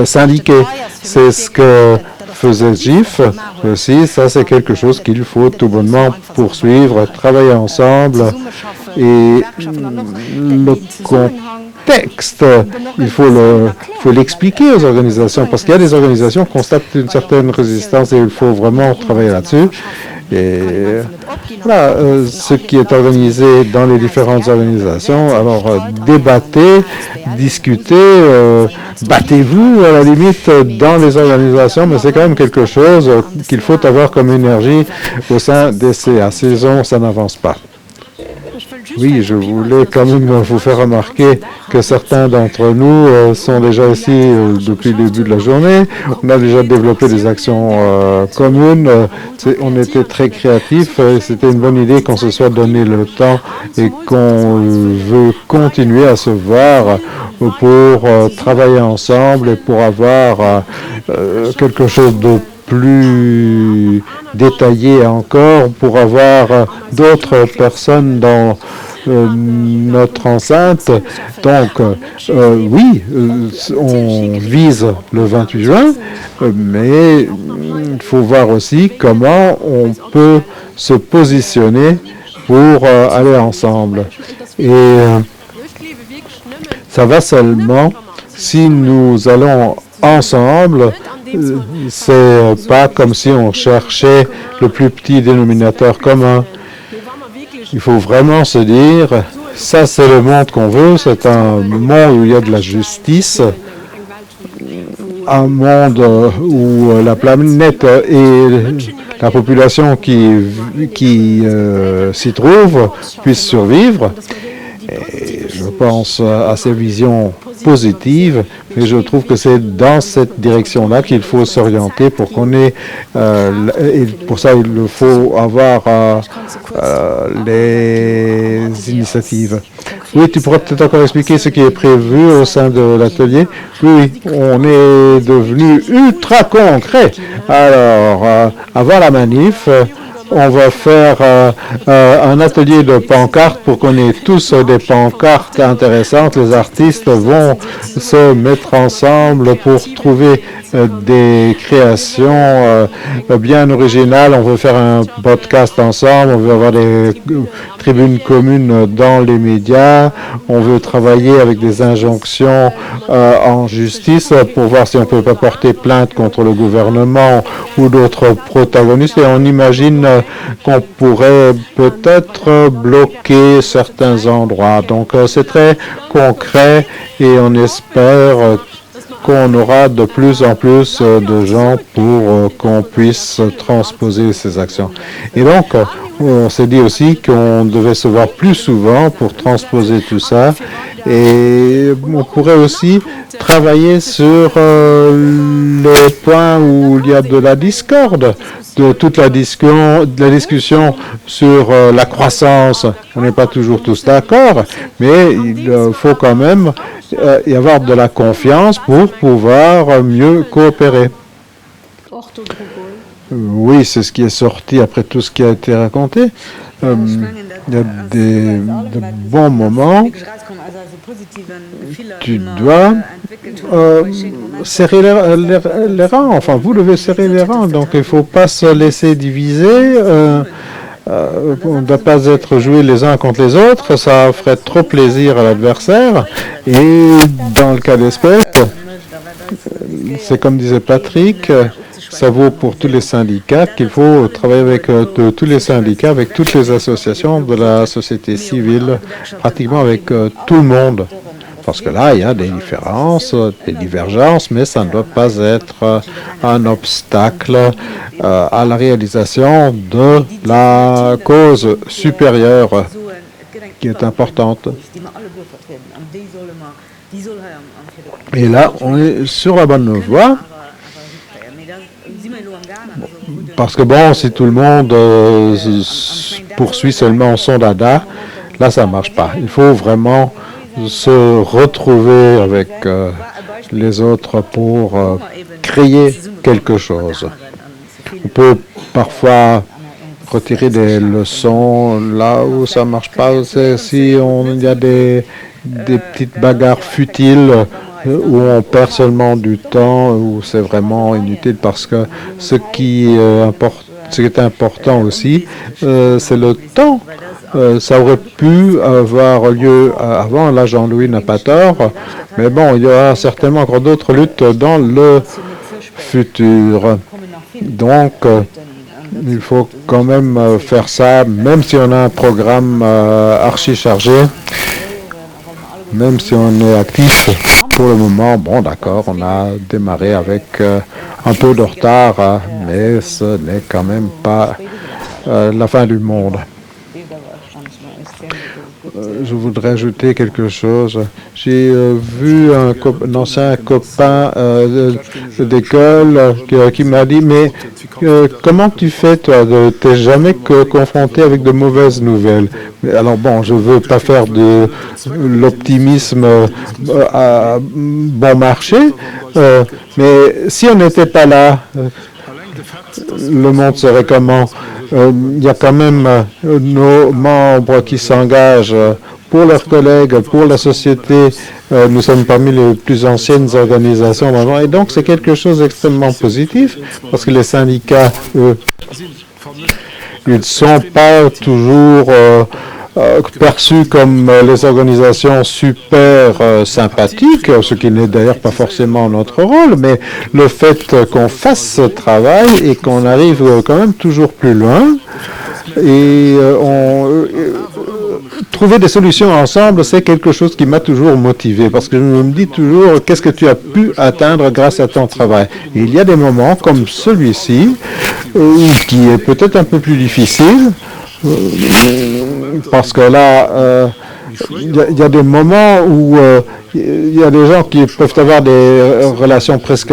syndiquées. C'est ce que faisait GIF aussi. Ça, c'est quelque chose qu'il faut tout bonnement poursuivre, travailler ensemble et le contexte, il faut l'expliquer aux organisations parce qu'il y a des organisations qui constatent une certaine résistance et il faut vraiment travailler là-dessus. Et voilà ce qui est organisé dans les différentes organisations. Alors, débattez, discutez, battez-vous à la limite dans les organisations, mais c'est quand même quelque chose qu'il faut avoir comme énergie au sein des CA. Sinon, ça n'avance pas. Oui, je voulais quand même vous faire remarquer que certains d'entre nous sont déjà ici depuis le début de la journée. On a déjà développé des actions communes. On était très créatifs. C'était une bonne idée qu'on se soit donné le temps et qu'on veut continuer à se voir pour travailler ensemble et pour avoir quelque chose de plus détaillé encore, pour avoir d'autres personnes dans notre enceinte. Donc, oui, on vise le 28 juin, mais il faut voir aussi comment on peut se positionner pour aller ensemble. Et ça va seulement si nous allons ensemble. C'est pas comme si on cherchait le plus petit dénominateur commun. Il faut vraiment se dire, ça c'est le monde qu'on veut, c'est un monde où il y a de la justice, un monde où la planète et la population qui s'y trouve puissent survivre. Et je pense à ces visions positives, mais je trouve que c'est dans cette direction-là qu'il faut s'orienter pour qu'on ait, et pour ça il faut avoir les initiatives. Oui, tu pourrais peut-être encore expliquer ce qui est prévu au sein de l'atelier. Oui, on est devenu ultra concret. Alors, avant la manif, on va faire un atelier de pancartes pour qu'on ait tous des pancartes intéressantes. Les artistes vont se mettre ensemble pour trouver des créations bien originales. On veut faire un podcast ensemble, on veut avoir des tribunes communes dans les médias, on veut travailler avec des injonctions en justice pour voir si on peut pas porter plainte contre le gouvernement ou d'autres protagonistes. Et on imagine qu'on pourrait peut-être bloquer certains endroits. Donc c'est très concret et on espère qu'on aura de plus en plus de gens pour qu'on puisse transposer ces actions. Et donc, on s'est dit aussi qu'on devait se voir plus souvent pour transposer tout ça. Et on pourrait aussi travailler sur les points où il y a de la discorde, de toute la discussion sur la croissance. On n'est pas toujours tous d'accord, mais il faut quand même y avoir de la confiance pour pouvoir mieux coopérer. Oui, c'est ce qui est sorti après tout ce qui a été raconté. Il y a de bons moments. Tu dois serrer les rangs. Enfin, vous devez serrer les rangs. Donc, il ne faut pas se laisser diviser. On ne doit pas être joués les uns contre les autres. Ça ferait trop plaisir à l'adversaire. Et dans le cas d'espèce, c'est comme disait Patrick, ça vaut pour tous les syndicats qu'il faut travailler avec tous les syndicats, avec toutes les associations de la société civile, pratiquement avec tout le monde. Parce que là, il y a des différences, des divergences, mais ça ne doit pas être un obstacle à la réalisation de la cause supérieure qui est importante. Et là, on est sur la bonne voie. Parce que bon, si tout le monde poursuit seulement son dada, là, ça ne marche pas. Il faut vraiment se retrouver avec les autres pour créer quelque chose. On peut parfois retirer des leçons là où ça ne marche pas. Si il y a des petites bagarres futiles où on perd seulement du temps, où c'est vraiment inutile, parce que ce qui est important aussi, c'est le temps. Ça aurait pu avoir lieu avant, là Jean-Louis n'a pas tort, mais bon, il y aura certainement encore d'autres luttes dans le futur. Donc, il faut quand même faire ça, même si on a un programme archi chargé, même si on est actif. Pour le moment, bon d'accord, on a démarré avec un peu de retard, mais ce n'est quand même pas la fin du monde. Je voudrais ajouter quelque chose. J'ai vu un ancien copain d'école qui m'a dit, mais comment tu fais, toi? Tu n'es jamais confronté avec de mauvaises nouvelles. Alors bon, je ne veux pas faire de l'optimisme à bon marché, mais si on n'était pas là, le monde serait comment? Il y a quand même nos membres qui s'engagent pour leurs collègues, pour la société. Nous sommes parmi les plus anciennes organisations maintenant, et donc c'est quelque chose d'extrêmement positif, parce que les syndicats, ils ne sont pas toujours perçus comme les organisations super sympathiques, ce qui n'est d'ailleurs pas forcément notre rôle, mais le fait qu'on fasse ce travail et qu'on arrive quand même toujours plus loin, et trouver des solutions ensemble, c'est quelque chose qui m'a toujours motivé, parce que je me dis toujours, qu'est-ce que tu as pu atteindre grâce à ton travail? Et il y a des moments comme celui-ci, qui est peut-être un peu plus difficile, parce que là, il y a des moments où il y a des gens qui peuvent avoir des relations presque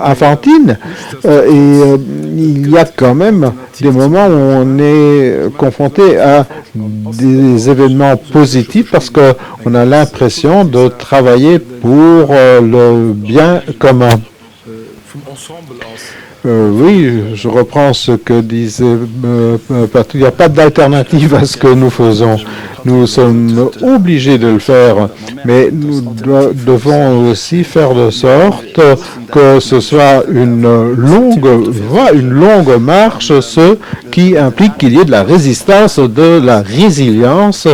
enfantines, et il y a quand même des moments où on est confronté à des événements positifs, parce qu'on a l'impression de travailler pour le bien commun. Oui, je reprends ce que disait Patrick. Il n'y a pas d'alternative à ce que nous faisons. Nous sommes obligés de le faire, mais nous devons aussi faire de sorte que ce soit une longue voie, une longue marche, ce qui implique qu'il y ait de la résistance, de la résilience,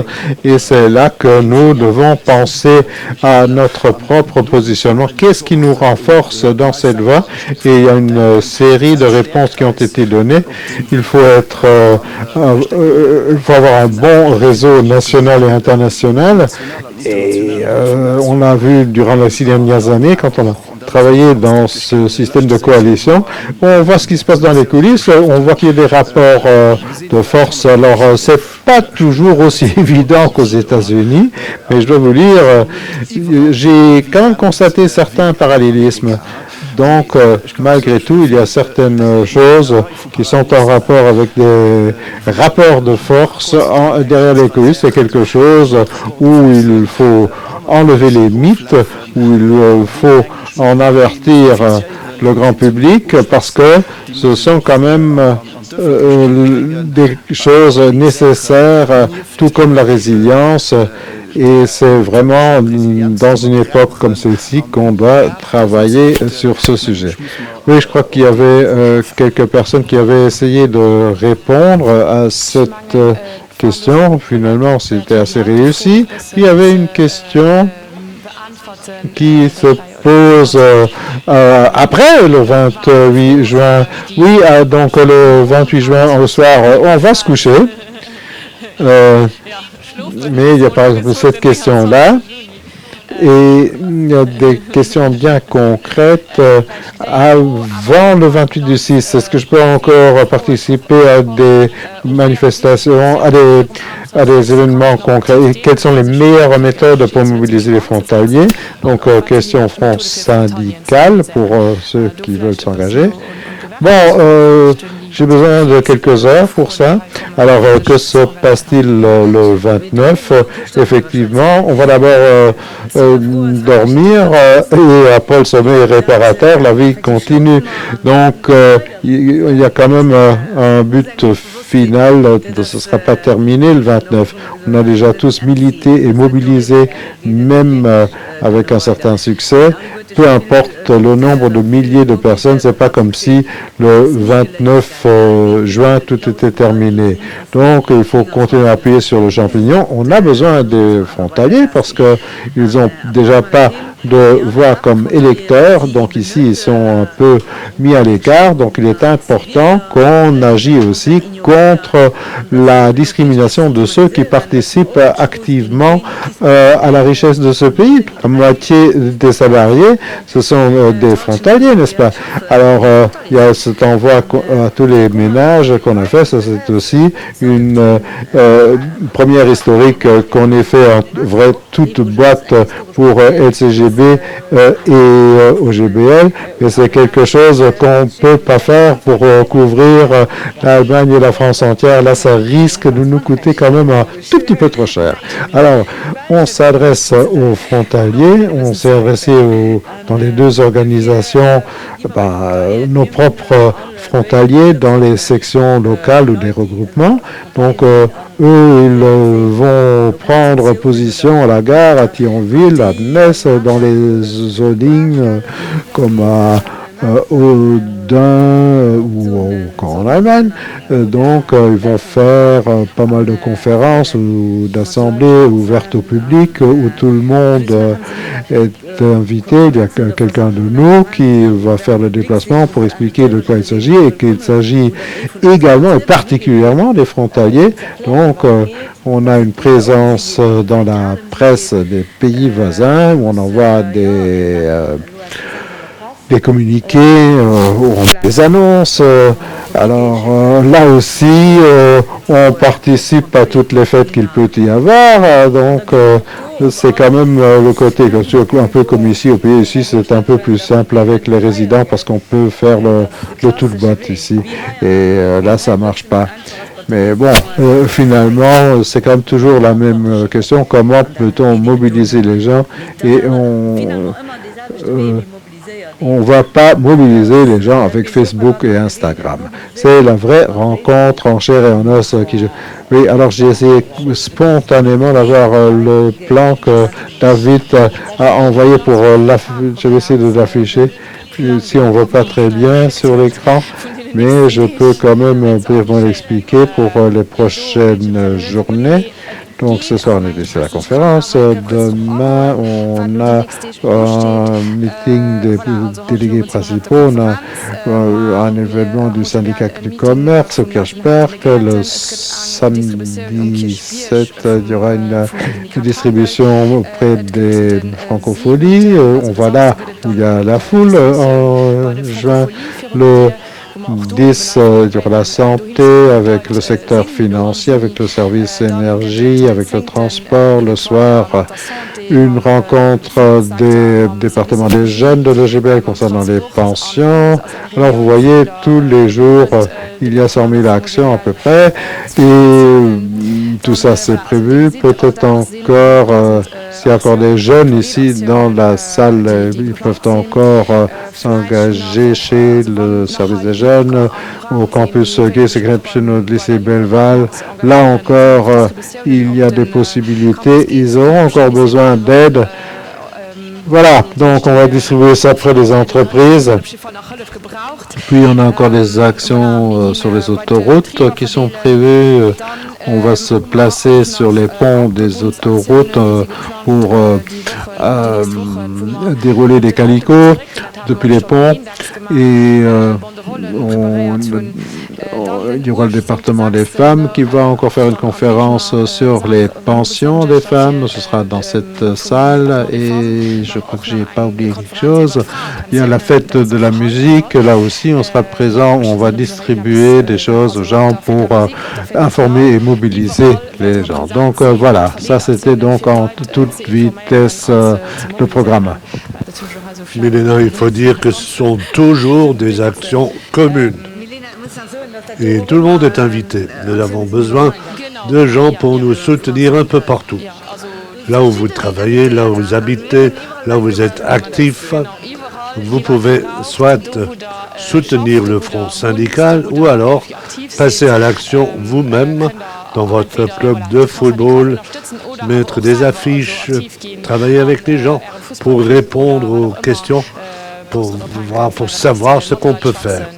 et c'est là que nous devons penser à notre propre positionnement. Qu'est-ce qui nous renforce dans cette voie? Et il y a une série de réponses qui ont été données. Il faut avoir un bon réseau national et international. Et on a vu durant les 6 dernières années, quand on a travaillé dans ce système de coalition, on voit ce qui se passe dans les coulisses, on voit qu'il y a des rapports de force. Alors, c'est pas toujours aussi évident qu'aux États-Unis, mais je dois vous dire, j'ai quand même constaté certains parallélismes. Donc, malgré tout, il y a certaines choses qui sont en rapport avec des rapports de force derrière l'écologie. C'est quelque chose où il faut enlever les mythes, où il faut en avertir le grand public parce que ce sont quand même des choses nécessaires, tout comme la résilience. Et c'est vraiment dans une époque comme celle-ci qu'on doit travailler sur ce sujet. Oui, je crois qu'il y avait quelques personnes qui avaient essayé de répondre à cette question. Finalement, c'était assez réussi. Puis il y avait une question qui se pose après le 28 juin. Oui, donc le 28 juin, le soir, on va se coucher. Mais il y a par exemple cette question-là. Et il y a des questions bien concrètes avant le 28 du 6. Est-ce que je peux encore participer à des manifestations, à des événements concrets? Et quelles sont les meilleures méthodes pour mobiliser les frontaliers? Donc, question front syndical pour ceux qui veulent s'engager. Bon, j'ai besoin de quelques heures pour ça. Alors, que se passe-t-il le 29? Effectivement, on va d'abord dormir et après le sommeil réparateur, la vie continue. Donc, il y a quand même un but final. Ce ne sera pas terminé le 29. On a déjà tous milité et mobilisé, même avec un certain succès. Peu importe le nombre de milliers de personnes, c'est pas comme si le 29 juin tout était terminé. Donc, il faut continuer à appuyer sur le champignon. On a besoin des frontaliers parce que ils ont déjà pas de voix comme électeurs. Donc ici, ils sont un peu mis à l'écart. Donc il est important qu'on agit aussi contre la discrimination de ceux qui participent activement à la richesse de ce pays. La moitié des salariés, ce sont des frontaliers, n'est-ce pas? Alors, il y a cet envoi à tous les ménages qu'on a fait. Ça, c'est aussi une première historique qu'on ait fait en vrai toute boîte pour LCGB et OGBL, et c'est quelque chose qu'on ne peut pas faire pour couvrir l'Allemagne et la France entière. Là, ça risque de nous coûter quand même un tout petit peu trop cher. Alors, on s'adresse aux frontaliers, on s'est adressé dans les deux organisations, nos propres frontaliers dans les sections locales ou des regroupements. Donc, eux, ils vont prendre position à la gare, à Thionville, à Metz, dans les zonings comme à Audun ou en Allemagne. Donc, ils vont faire pas mal de conférences ou d'assemblées ouvertes au public où tout le monde est invité. Il y a quelqu'un de nous qui va faire le déplacement pour expliquer de quoi il s'agit et qu'il s'agit également et particulièrement des frontaliers. Donc, on a une présence dans la presse des pays voisins où on envoie des communiqués, des annonces. Alors là aussi, on participe à toutes les fêtes qu'il peut y avoir. Donc c'est quand même le côté, un peu comme ici au pays. Ici, c'est un peu plus simple avec les résidents parce qu'on peut faire le tout de boîte ici. Et là, ça marche pas. Mais bon, finalement, c'est quand même toujours la même question. Comment peut-on mobiliser les gens? Et on ne va pas mobiliser les gens avec Facebook et Instagram. C'est la vraie rencontre en chair et en os qui... Oui, alors j'ai essayé spontanément d'avoir le plan que David a envoyé pour je vais essayer de l'afficher si on ne voit pas très bien sur l'écran, mais je peux quand même brièvement l'expliquer pour les prochaines journées. Donc ce soir, on est ici à la conférence. Demain, on a un meeting des délégués principaux. On a un événement du syndicat du commerce au Kirchberg. Le samedi 7, il y aura une distribution auprès des francophonies. On va là où il y a la foule. En juin, le 10, il y aura la santé avec le secteur financier, avec le service énergie, avec le transport. Le soir, une rencontre des départements des jeunes de l'EGBL concernant les pensions. Alors, vous voyez, tous les jours, il y a 100 000 actions à peu près, et tout ça, c'est prévu. Peut-être encore, s'il y a encore des jeunes ici dans la salle, ils peuvent encore s'engager chez le service des jeunes, au campus Gay Secretion au lycée Belleval. Là encore, il y a des possibilités. Ils auront encore besoin d'aide. Voilà, donc on va distribuer ça près des entreprises. Puis on a encore des actions sur les autoroutes qui sont prévues. On va se placer sur les ponts des autoroutes pour dérouler des calicots depuis les ponts. Et il y aura le département des femmes qui va encore faire une conférence sur les pensions des femmes. Ce sera dans cette salle. Et je crois que je n'ai pas oublié quelque chose. Il y a la fête de la musique. Là aussi, on sera présent. On va distribuer des choses aux gens pour informer et mobiliser les gens. Donc voilà, ça c'était donc en toute vitesse le programme. Milena, il faut dire que ce sont toujours des actions communes. Et tout le monde est invité. Nous avons besoin de gens pour nous soutenir un peu partout. Là où vous travaillez, là où vous habitez, là où vous êtes actifs, vous pouvez soit soutenir le front syndical ou alors passer à l'action vous-même dans votre club de football, mettre des affiches, travailler avec les gens pour répondre aux questions, pour savoir ce qu'on peut faire.